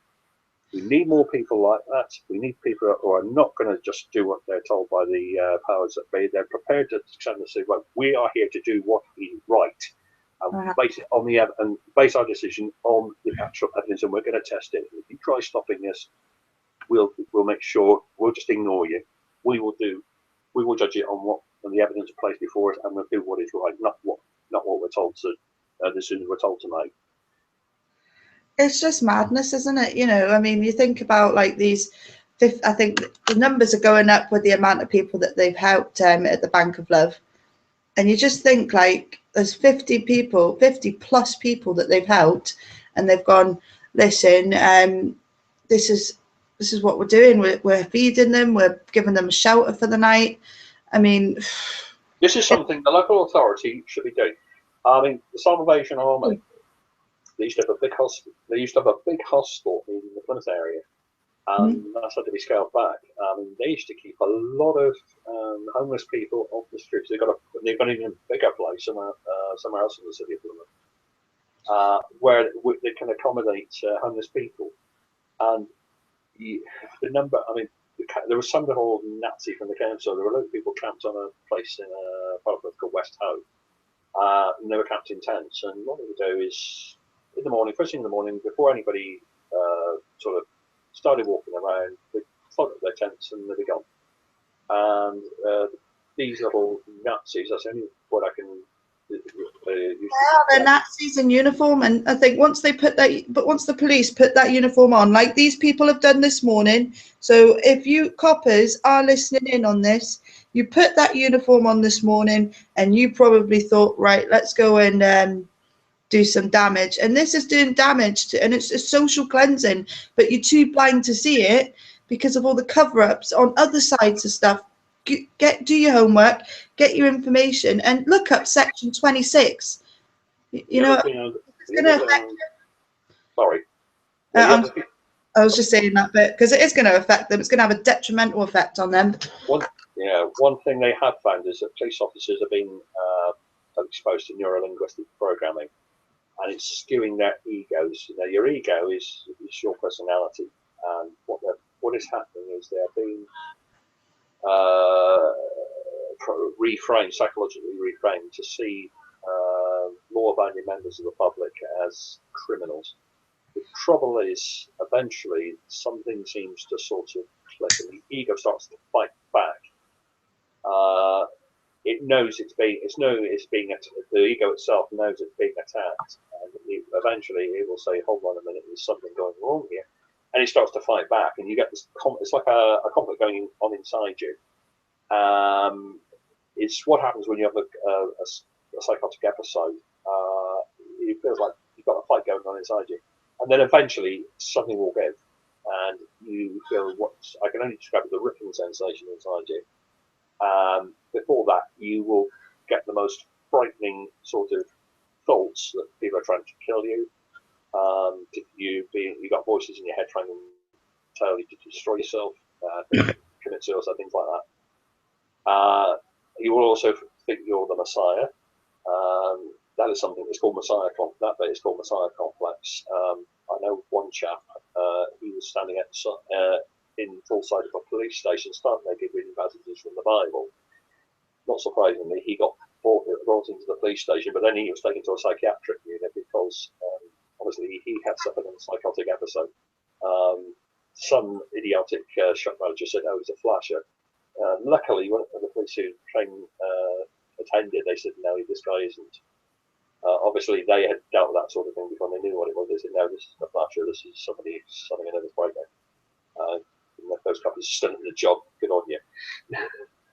We need more people like that. We need people who are not going to just do what they're told by the powers that be. They're prepared to stand and say, well, we are here to do what is right, and base it on and base our decision on the actual evidence, and we're going to test it. If you try stopping this, we'll make sure we'll just ignore you. We will judge it on the evidence placed before us, and we'll do what is right, not what we're told to. The decisions we're told to make. It's just madness, isn't it? You know, I mean, you think about like these. I think the numbers are going up with the amount of people that they've helped at the Bank of Love, and you just think like there's 50 plus people that they've helped, and they've gone, listen, this is what we're doing. We're feeding them. We're giving them a shelter for the night. I mean, this is something the local authority should be doing. I mean, the Salvation Army. They used to have a big hospital. They used to have a big hostel in the Plymouth area, and that's had to be scaled back. They used to keep a lot of homeless people off the streets. They've got an even bigger place somewhere else in the city of Plymouth, where they can accommodate homeless people. And the number, there was something called Nazi from the council. There were a lot of people camped on a place in a part of called West Hoe, and they were camped in tents. And what they would do is, in the morning, first thing in the morning, before anybody sort of started walking around, they'd plug up their tents and they'd be gone. And these little Nazis, that's the only word I can use. They're Nazis in uniform, and I think once the police put that uniform on, like these people have done this morning, so if you coppers are listening in on this, you put that uniform on this morning and you probably thought, right, let's go and do some damage, and this is doing damage and it's a social cleansing, but you're too blind to see it because of all the cover-ups on other sides of stuff. Do your homework, get your information, and look up section 26. You know, it's going to affect. Sorry. I was just saying that bit because it is going to affect them. It's going to have a detrimental effect on them. One thing they have found is that police officers have been exposed to neurolinguistic programming. And it's skewing their egos. You know, your ego is your personality, and what is happening is they're being psychologically reframed to see law-abiding members of the public as criminals. The trouble is, eventually, something seems to sort of click, and the ego starts to fight back. It knows the ego itself knows it's being attacked, and eventually it will say, hold on a minute, there's something going wrong here, and it starts to fight back, and you get this, it's like a conflict going on inside you. It's what happens when you have a psychotic episode. It feels like you've got a fight going on inside you, and then eventually something will give, and you feel what I can only describe as a ripping sensation inside you. Before that, you will get the most frightening sort of thoughts that people are trying to kill you. You got voices in your head trying to tell you to destroy yourself, commit suicide, things like that. You will also think you're the Messiah. That is something that's called Messiah complex. That bit is called Messiah complex. I know one chap. He was standing in full sight of a police station, starting naked, reading passages from the Bible. Not surprisingly, he got brought into the police station, but then he was taken to a psychiatric unit because obviously he had suffered a psychotic episode. Some idiotic shop manager said, "Oh, he's a flasher." Luckily, one of the police who attended, they said, "No, this guy isn't." Obviously, they had dealt with that sort of thing before they knew what it was. They said, "No, this is a flasher. This is somebody who's something in his breakdown." Those couples are still in the job. Good on you.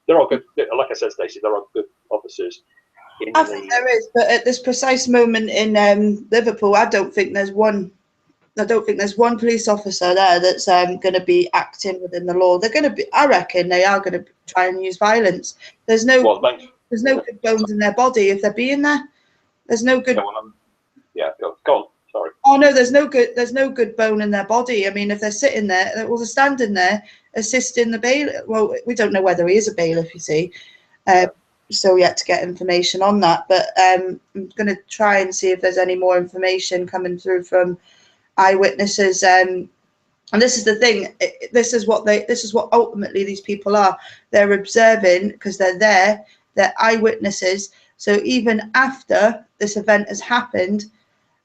They're all good. Like I said, Stacey, there are good officers. I think there is, but at this precise moment in Liverpool, I don't think there's one police officer there that's going to be acting within the law. They're going to be. I reckon they are going to try and use violence. There's no good bones in their body if they're being there. There's no good. Go on. Sorry. Oh no, there's no good bone in their body. I mean, if they're sitting there, or they're standing there assisting the bailiff. Well, we don't know whether he is a bailiff, you see. still yet to get information on that, but I'm going to try and see if there's any more information coming through from eyewitnesses. And this is the thing. This is what ultimately these people are. They're observing because they're there. They're eyewitnesses. So even after this event has happened,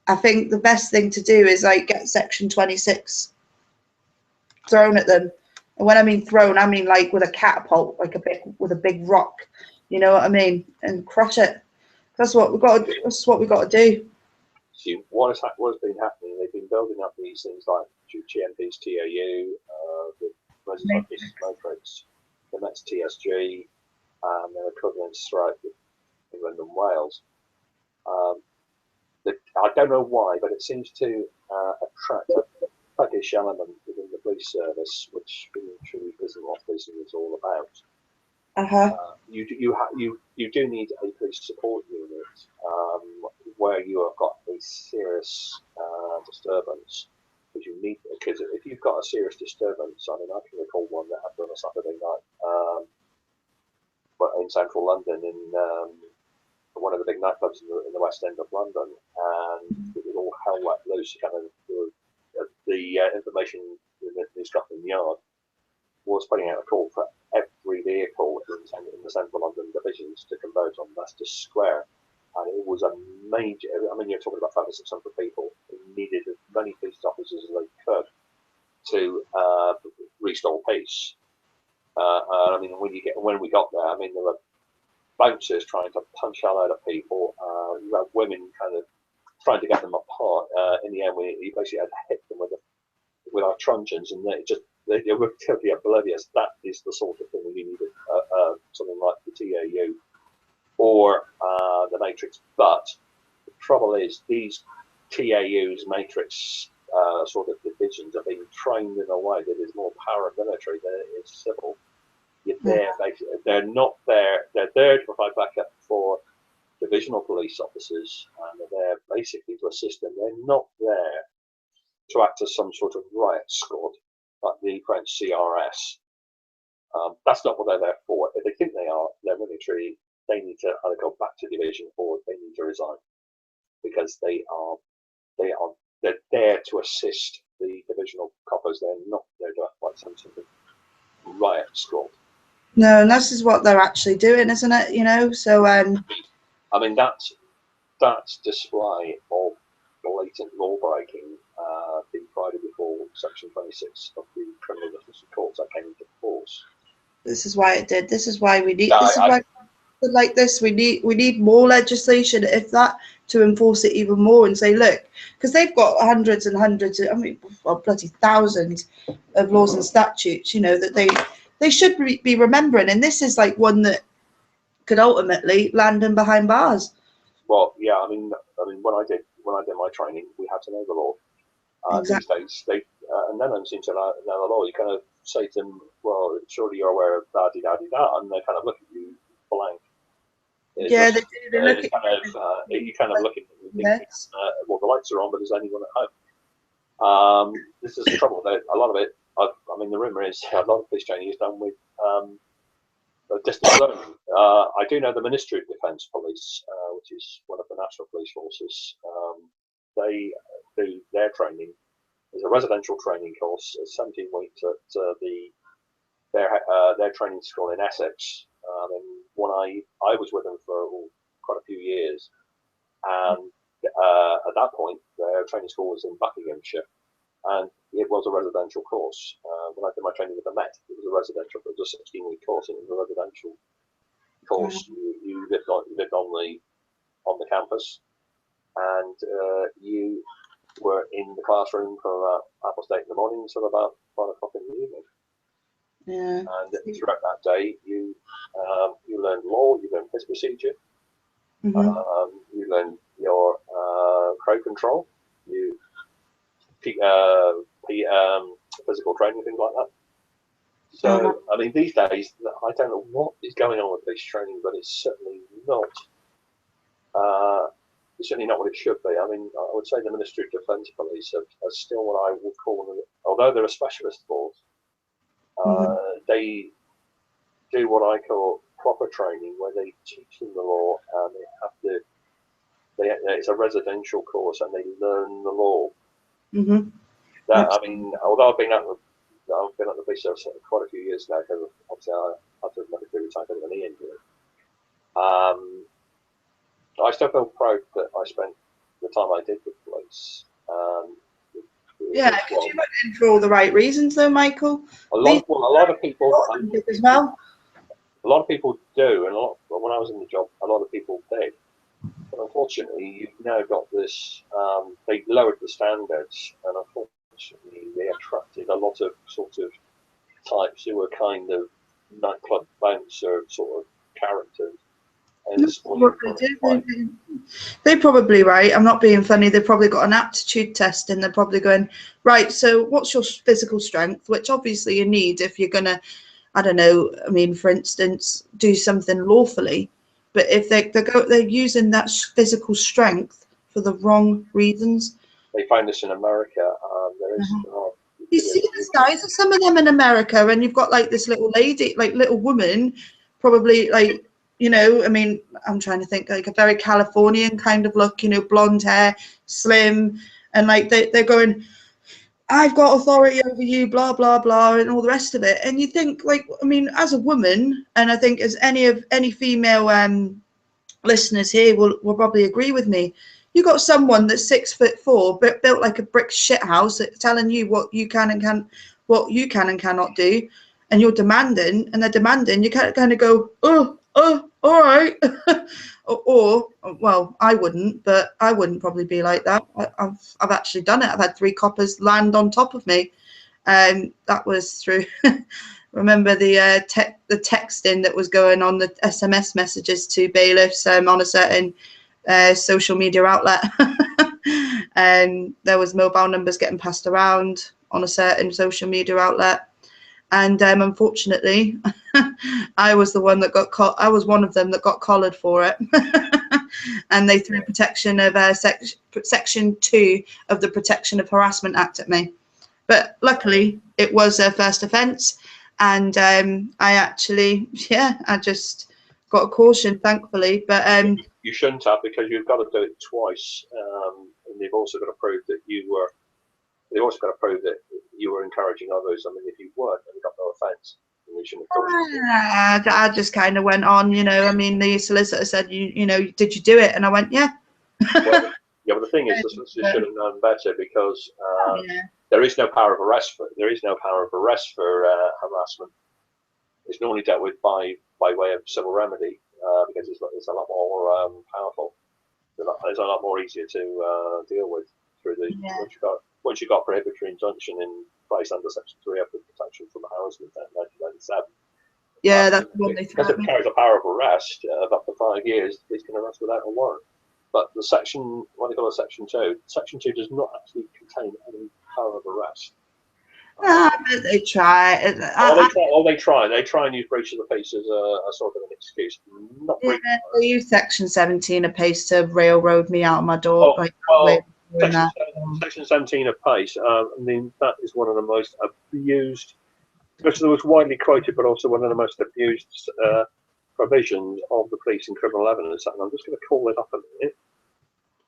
I think the best thing to do is like get Section 26 thrown at them. And when I mean thrown, I mean like with a catapult, like with a big rock. You know what I mean? And crush it. That's what we've got to do. That's what we've got to do. So what has been happening? They've been building up these things like GMP's TAU, the Resident Matrix, the Met's TSG, and their equivalents throughout England and Wales. I don't know why, but it seems to attract a thuggish element within the police service, which truly isn't what policing is all about. You do need a police support unit where you have got a serious disturbance. Because if you've got a serious disturbance, I mean, I can recall one that happened on a Saturday night, but in central London, in one of the big nightclubs in the West End of London, and it was all hell let loose. Kind of the information in the Scotland Yard was putting out a call for every vehicle in the central London divisions to converge on Leicester Square. And it was a major, I mean, you're talking about 500 or 600 people who needed as many police officers as they could to restore peace. I mean, when we got there, I mean, there were bouncers trying to punch hell out of people. You had women kind of trying to get them apart. In the end, we basically had to hit them with our truncheons, and they were totally oblivious. That is the sort of thing we needed, something like the TAU or the Matrix. But the trouble is, these TAU's Matrix sort of divisions are being trained in a way that is more paramilitary than it is civil. They're not there. They're there to provide backup for divisional police officers, and they're there basically to assist them. They're not there to act as some sort of riot squad like the French CRS. That's not what they're there for. If they think they are, they're military. They need to either go back to Division 4. They need to resign because they're there to assist the divisional coppers. They're not there to act like some sort of riot squad. No, and this is what they're actually doing, isn't it? You know, so I mean, that's display of blatant law breaking being Friday before Section 26 of the Criminal Justice Courts that came into force. This is why it did. This is why we need. Like this, we need more legislation, if that, to enforce it even more and say, look, because they've got hundreds and hundreds, bloody thousands of laws and statutes, you know, that they should be remembering, and this is like one that could ultimately land them behind bars. Well, yeah, I mean, when I did my training, we had to know the law. Exactly. These days, and none of them seem to know the law. You kind of say to them, "Well, surely you're aware of da da da," and they kind of look at you blank. They do. They look at you kind of look at them and think, well, the lights are on, but is anyone at home? This is the trouble. A lot of it, I mean, the rumour is a lot of police training is done with distance learning. I do know the Ministry of Defence Police, which is one of the national police forces. They do their training as a residential training course, 17 weeks at their training school in Essex. And when I was with them for quite a few years, and at that point, their training school was in Buckinghamshire, and it was a residential course. When I did my training with the Met, it was a 16-week course, and it was a residential course. You lived on the campus, and you were in the classroom from about 8:30 in the morning until about 5 o'clock in the evening. Yeah. And throughout that day, you learned law, you learned police procedure, you learned your crowd control, you physical training, things like that. So, I mean, these days, I don't know what is going on with police training, but it's certainly not. It's certainly not what it should be. I mean, I would say the Ministry of Defence Police are still what I would call them, although they're a specialist force. They do what I call proper training where they teach them the law, and they have to. It's a residential course, and they learn the law. Mm-hmm. I mean, although I've been at the police service quite a few years now, because obviously I had to medically retire with a knee injury. I still feel proud that I spent the time I did with police. Yeah, because you went in for all the right reasons, though, Michael. A lot of people as well. A lot of people do, and when I was in the job, a lot of people did. But unfortunately, you've now got this. They lowered the standards, and unfortunately, they attracted a lot of sort of types who were kind of nightclub bouncer sort of characters. And they're probably right. I'm not being funny. They've probably got an aptitude test, and they're probably going, right, so what's your physical strength? Which obviously you need if you're going to, I don't know, I mean, for instance, do something lawfully. But if they're using that physical strength for the wrong reasons. They find this in America. There is. You see this, guys, some of them in America, and you've got like this little lady, like little woman, probably like, you know, I mean, I'm trying to think, like a very Californian kind of look, you know, blonde hair, slim, and like they're going, I've got authority over you, blah, blah, blah, and all the rest of it. And you think, like, I mean, as a woman, and I think as any female listeners here will probably agree with me, you got someone that's 6'4", but built like a brick shit house, telling you what you can and cannot do, and you're demanding, and they're demanding. You can't kind of go, oh, all right, or well, I wouldn't probably be like that. I've actually done it. I've had 3 coppers land on top of me, and that was through. Remember the texting that was going on, the SMS messages to bailiffs on a certain social media outlet. And there was mobile numbers getting passed around on a certain social media outlet. And unfortunately, I was the one that got I was one of them that got collared for it. And they threw protection of Section 2 of the Protection of Harassment Act at me. But luckily, it was a first offence. And I actually, I just got a caution, thankfully. But you shouldn't have, because you've got to do it twice, and they've also got to prove that you were. They've also got to prove that you were encouraging others. I mean, if you weren't, then you got no offence. You shouldn't have done it. I just kind of went on, you know. I mean, the solicitor said, you know, did you do it? And I went, yeah. Well, yeah, but the thing is, the solicitor should have known better, because there is no power of arrest for harassment. It's normally dealt with by way of civil remedy, because it's a lot more powerful. It's a lot more easier to deal with through the once you've got prohibitory injunction in place under Section 3 of the Protection from Harassment Act 1997. Yeah, that's the one they because it carries a power of arrest of up to 5 years. Police can arrest without a warrant. But the section, what they call a Section 2, Section 2 does not actually contain any power of arrest. They try. They try and use breach of the peace as a sort of an excuse. They use Section 17 of pace to railroad me out of my door. Section 17 of pace. I mean, that is one of the most abused, because the most widely quoted, but also one of the most abused provisions of the Police and Criminal Evidence Act. And I'm just going to call it up a minute.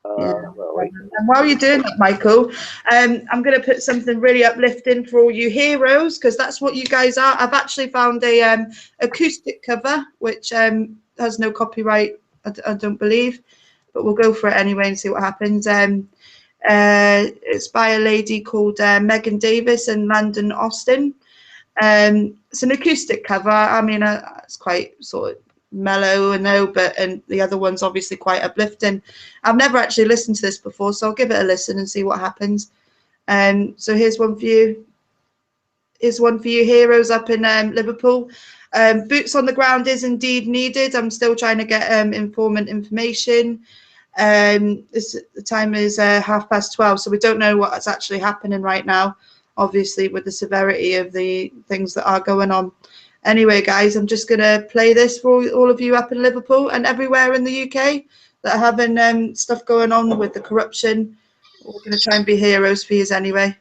And while you're doing that, Michael, I'm going to put something really uplifting for all you heroes, because that's what you guys are. I've actually found a acoustic cover which has no copyright, I don't believe, but we'll go for it anyway and see what happens. It's by a lady called Megan Davis and Landon Austin. It's an acoustic cover. I mean, it's quite sort of mellow, and the other one's obviously quite uplifting. I've never actually listened to this before, so I'll give it a listen and see what happens. So here's one for you. Here's one for you heroes up in Liverpool. Boots on the ground is indeed needed. I'm still trying to get informant information. The time is 12:30, so we don't know what's actually happening right now, obviously, with the severity of the things that are going on. Anyway, guys, I'm just going to play this for all of you up in Liverpool and everywhere in the UK that are having stuff going on with the corruption. We're going to try and be heroes for you anyway.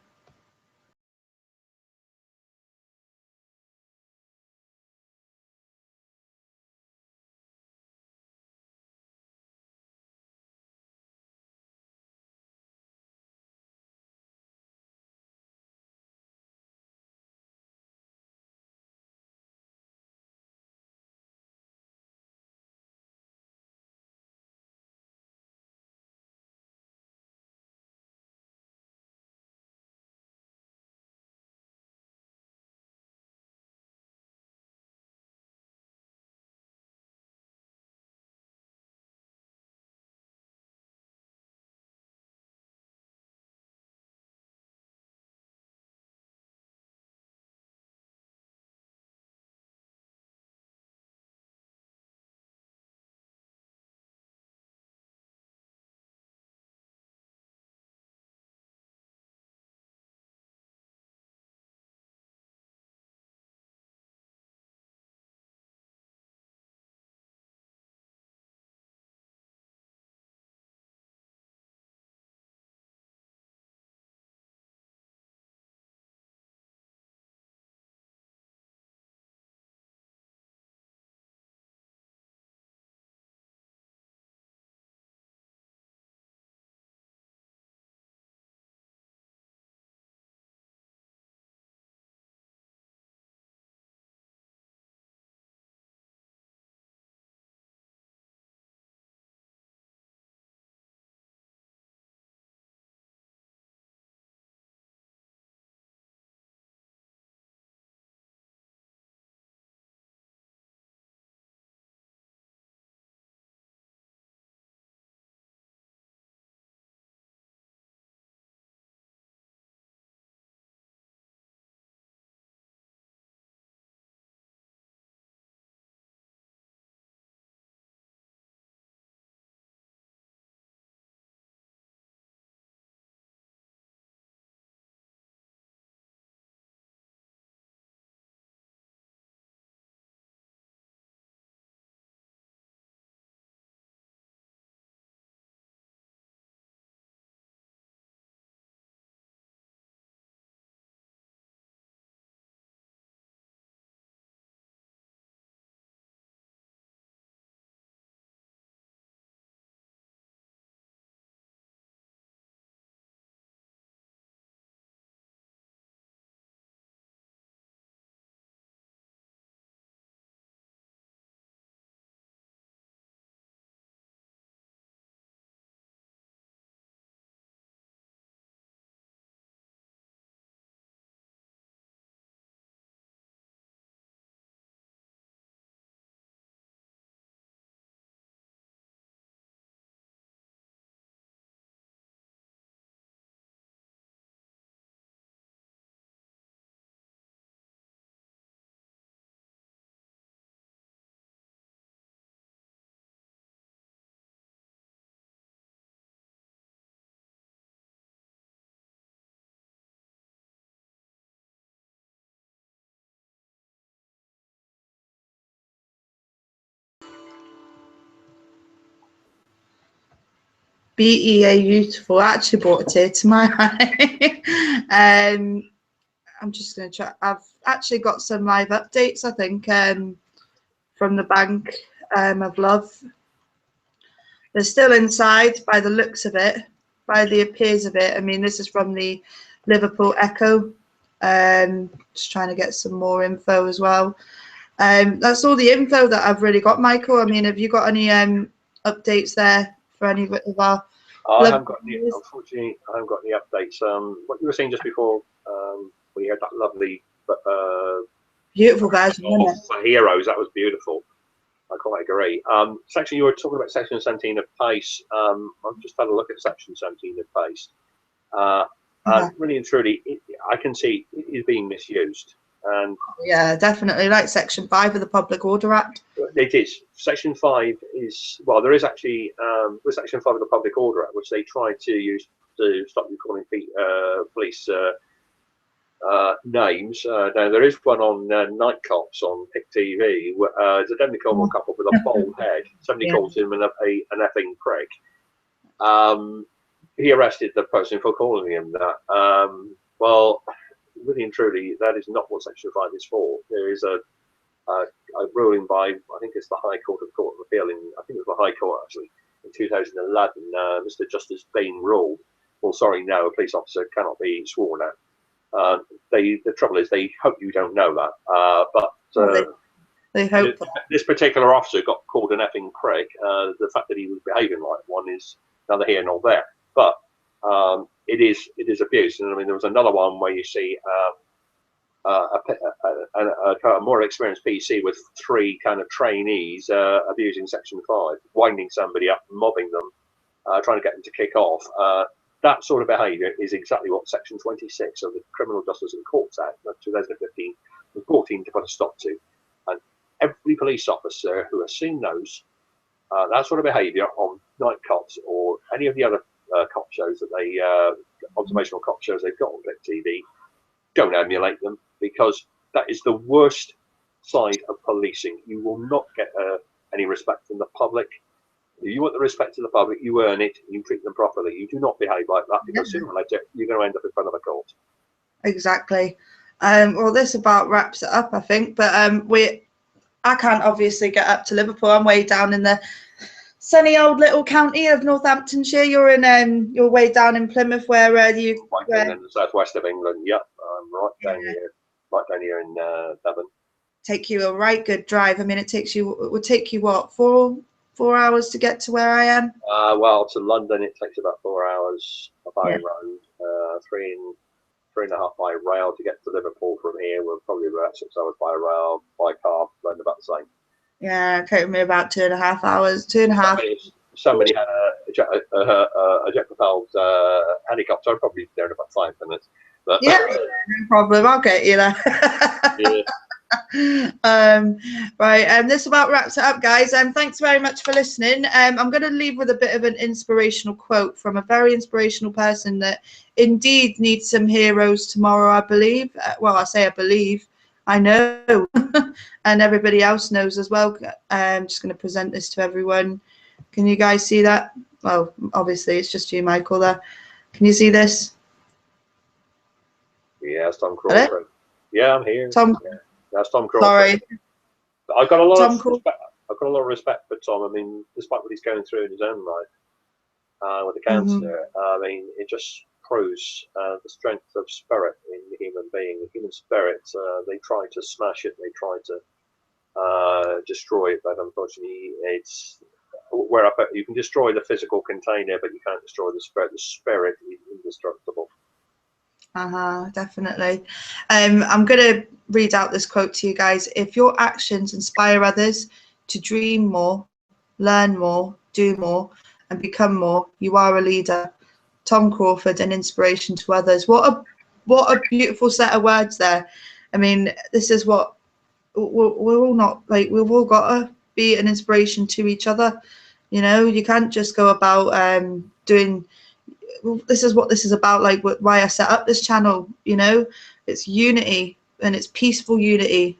BEA Beautiful. I actually brought a tear to my eye. I'm just going to try. I've actually got some live updates, I think, from the Bank of Love. They're still inside by the looks of it, by the appears of it. I mean, this is from the Liverpool Echo. Just trying to get some more info as well. That's all the info that I've really got, Michael. I mean, have you got any updates there for any of our? I haven't got any, unfortunately, I haven't got any updates. What you were saying just before, we had that lovely, Beautiful version, wasn't it? for Heroes. That was beautiful. I quite agree. Section, you were talking about Section 17 of Pace. I've just had a look at Section 17 of Pace. And really and truly, I can see it is being misused. And yeah, definitely, like Section 5 of the Public Order Act. It is. Section 5 is, well, there is actually Section 5 of the Public Order Act, which they tried to use to stop you calling police names. Now, there is one on Night Cops on PIC TV. There's a Denver Cornwall couple with a bald head. Somebody calls him an effing prick. He arrested the person for calling him that. Well, really and truly, that is not what Section 5 is for. There is a ruling by, I think it's the High Court of Appeal I think it was the High Court actually, in 2011. Mr. Justice Bain ruled, well, sorry, no, a police officer cannot be sworn at. The trouble is, they hope you don't know that. But they hope this particular officer got called an effing prick. The fact that he was behaving like one is neither here nor there. But it is abuse. And I mean, there was another one where you see a more experienced PC with 3 kind of trainees abusing Section 5, winding somebody up, mobbing them, trying to get them to kick off. That sort of behaviour is exactly what Section 26 of the Criminal Justice and Courts Act of 2015 was brought in to put a stop to. And every police officer who has seen those, that sort of behaviour on Night Cops or any of the other cop shows that they, observational cop shows they've got on TV, don't emulate them, because that is the worst side of policing. You will not get any respect from the public. You want the respect of the public, you earn it, you treat them properly. You do not behave like that, because sooner or later you're going to end up in front of a court. Exactly. Well, this about wraps it up, I think. But I can't obviously get up to Liverpool. I'm way down in the sunny old little county of Northamptonshire. You're in you're way down in Plymouth, where you right in the southwest of England. Yep, I'm right down here in Devon. Take you a right good drive. I mean, it would take you what, 4 hours to get to where I am? Well, to London it takes about 4 hours by road, 3.5 by rail. To get to Liverpool from here, we're probably about 6 hours by rail. By car, round about the same. Yeah, it took me about 2.5 hours. 2.5. Somebody had a jet-propelled helicopter. I'm probably there in about 5 minutes. But, yeah, no problem. I'll get you there. Yeah. Right, this about wraps it up, guys. Thanks very much for listening. I'm going to leave with a bit of an inspirational quote from a very inspirational person that indeed needs some heroes tomorrow, I believe. Well, I say I believe, I know, and everybody else knows as well. I'm just going to present this to everyone. Can you guys see that? Well, obviously it's just you, Michael, there. Can you see this? Yeah, it's Tom Crawford. Hello? Yeah, I'm here. Tom. Yeah. That's Tom Crawford. Sorry. I've got a lot of respect for Tom. I mean, despite what he's going through in his own life with the cancer, I mean, it just proves the strength of spirit in the human being. The human spirit, they try to smash it, they try to destroy it, but unfortunately, it's where you can destroy the physical container, but you can't destroy the spirit. The spirit is indestructible. Definitely. I'm going to read out this quote to you guys. If your actions inspire others to dream more, learn more, do more, and become more, you are a leader. Tom Crawford, an inspiration to others. What a beautiful set of words there. I mean, this is what we're all not like. We've all got to be an inspiration to each other. You know, you can't just go about doing. This is what this is about, like why I set up this channel. You know, it's unity, and it's peaceful unity.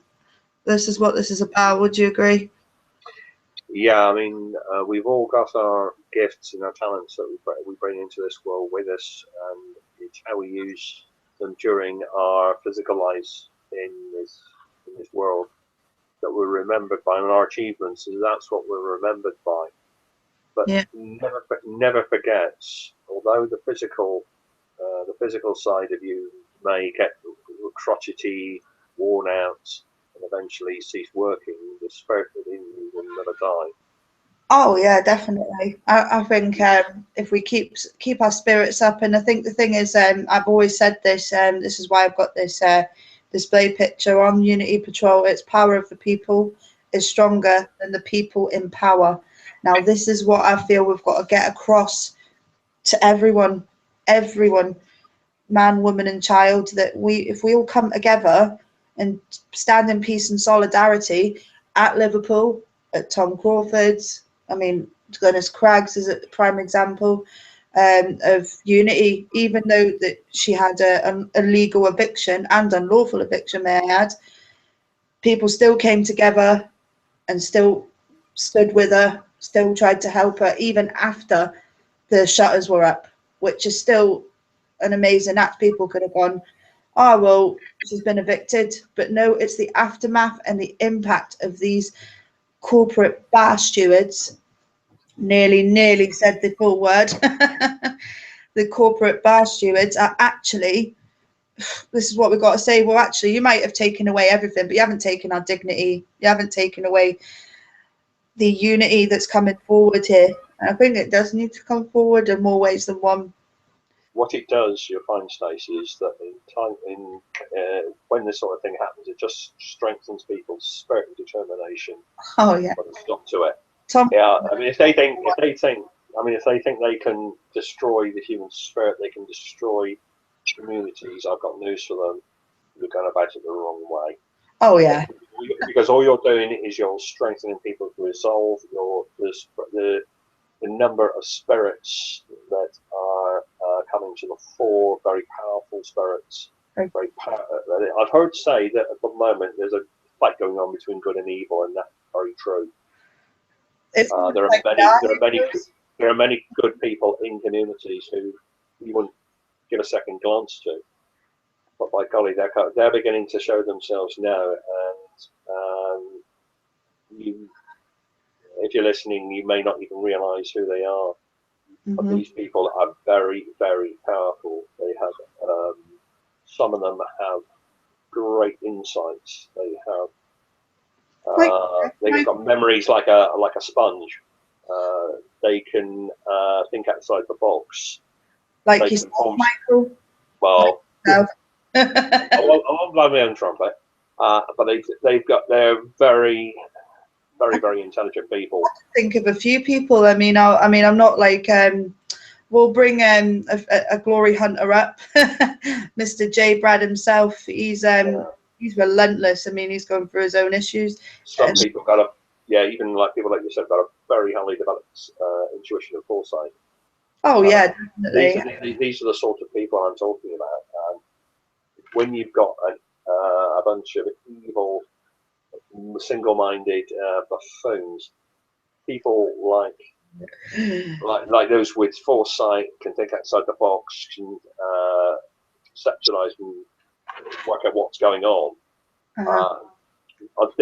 This is what this is about. Would you agree? Yeah, I mean, we've all got our gifts and our talents that we bring into this world with us, and it's how we use them during our physical lives in this world that we're remembered by, and our achievements, and that's what we're remembered by. But Yeah. never forget, although the physical side of you may get crotchety, worn out, and eventually cease working, the spirit within you will never die. Oh yeah, definitely. I think if we keep our spirits up, and I think the thing is, I've always said this. This is why I've got this display picture on Unity Patrol. It's power of the people is stronger than the people in power. Now, this is what I feel we've got to get across to everyone, man, woman, and child. That if we all come together and stand in peace and solidarity at Liverpool, at Tom Crawford's. I mean, Glenys Craggs is a prime example of unity. Even though that she had an illegal eviction and unlawful eviction, may I add, people still came together and still stood with her, still tried to help her, even after the shutters were up, which is still an amazing act. People could have gone, oh, well, she's been evicted. But no, it's the aftermath and the impact of these corporate bar stewards. Nearly said the full word. The corporate bar stewards are actually, this is what we've got to say. Well, actually, you might have taken away everything, but you haven't taken our dignity. You haven't taken away the unity that's coming forward here. And I think it does need to come forward in more ways than one. What it does, you'll find, Stacey, is that when this sort of thing happens, it just strengthens people's spirit and determination. Oh yeah. Put a stop to it. Tom. Yeah, I mean, if they think they can destroy the human spirit, they can destroy communities. I've got news for them. You're going about it the wrong way. Oh yeah. Because all you're doing is you're strengthening people's resolve. The number of spirits that are coming to the fore, very powerful spirits. Right. I've heard say that at the moment there's a fight going on between good and evil, and that's very true. There are many good people in communities who you wouldn't give a second glance to, but by golly, they're beginning to show themselves now. And if you're listening, you may not even realise who they are. Mm-hmm. But these people are very, very powerful. They have some of them have great insights. They have they've got memories like a sponge. They can think outside the box. Like you said, Michael. Well, I won't blow my own trumpet, but they're very, very, very intelligent people. Think of a few people. I mean, I'm not like. We'll bring a glory hunter up, Mr. J. Brad himself. He's relentless. I mean, he's going through his own issues. Some people got even like people like you said, got a very highly developed intuition and foresight. Oh yeah, definitely. These are the sort of people I'm talking about. When you've got a bunch of evil, single-minded buffoons, people like those with foresight, can think outside the box, can conceptualize and work out what's going on.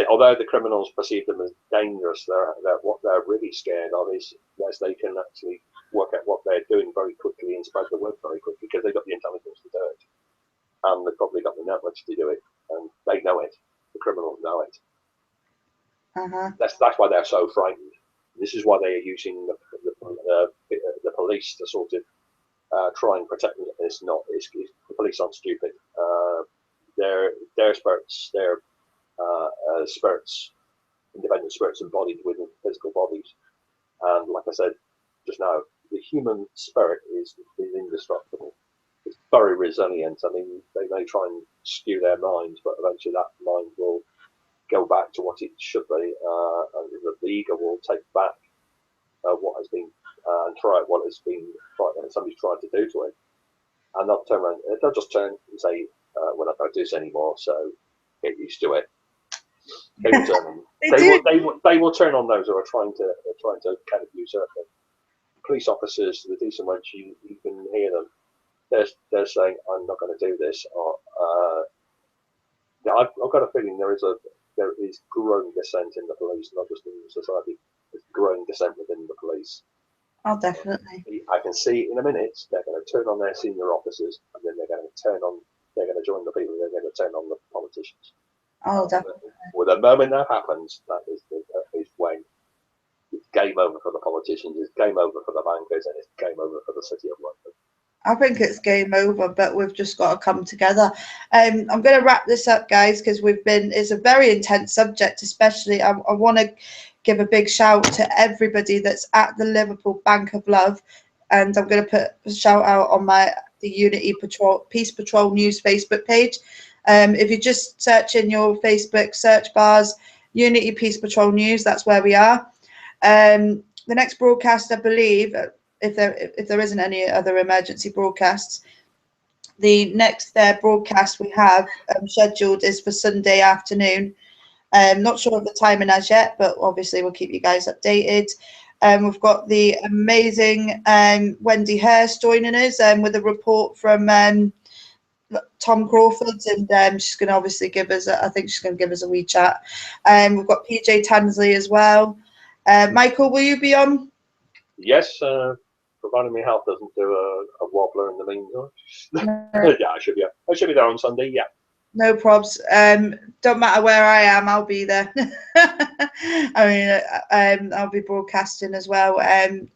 Although the criminals perceive them as dangerous, what they're really scared of is they can actually work out what they're doing very quickly and spread the word very quickly because they've got the intelligence to do it, and they've probably got the networks to do it, and they know it. The criminals know it. That's why they're so frightened. This is why they are using the police to sort of try and protect them. The police aren't stupid. They're spirits. They're spirits, independent spirits embodied within physical bodies. And like I said just now, the human spirit is indestructible. It's very resilient. I mean, they may try and skew their minds, but eventually that mind will go back to what it should be, and the ego will take back what has been and try out what has been somebody's tried to do to it, and they'll turn around. They'll just turn and say, "We're not going to do this anymore." So get used to it. They will turn on. They will turn on those who are trying to kind of usurp them. police officers, the decent ones, you can hear them. They're saying, "I'm not going to do this," or yeah, I've got a feeling there is growing dissent in the police, not just in society. There's growing dissent within the police. Oh, definitely. I can see in a minute they're going to turn on their senior officers, and then they're going to join the people. They're going to turn on the politicians. Oh, definitely. Well, the moment that happens, that is when it's game over for the politicians, it's game over for the bankers, and it's game over for the City of London. I think it's game over, but we've just got to come together. I'm going to wrap this up, guys, because it's a very intense subject, especially. I want to give a big shout to everybody that's at the Liverpool Bank of Love, and I'm going to put a shout out on the Unity Peace Patrol News Facebook page. If you just search in your Facebook search bars, Unity Peace Patrol News, that's where we are. The next broadcast, I believe, if there isn't any other emergency broadcasts, the next broadcast we have scheduled is for Sunday afternoon. Not sure of the timing as yet, but obviously we'll keep you guys updated. We've got the amazing Wendy Hurst joining us with a report from Tom Crawford, and she's going to obviously give us I think she's going to give us a wee chat. We've got PJ Tansley as well. Michael, will you be on? Yes, providing my health doesn't do a wobbler in the meantime. Yeah, I should be there on Sunday. Yeah. No probs. Don't matter where I am, I'll be there. I mean, I'll be broadcasting as well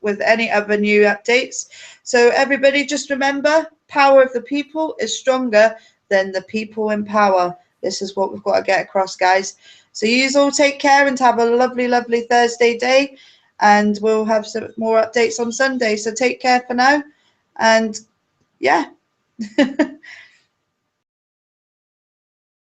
with any other new updates. So everybody just remember, power of the people is stronger than the people in power. This is what we've got to get across, guys. So you all take care and have a lovely, lovely Thursday day. And we'll have some more updates on Sunday. So take care for now. And yeah.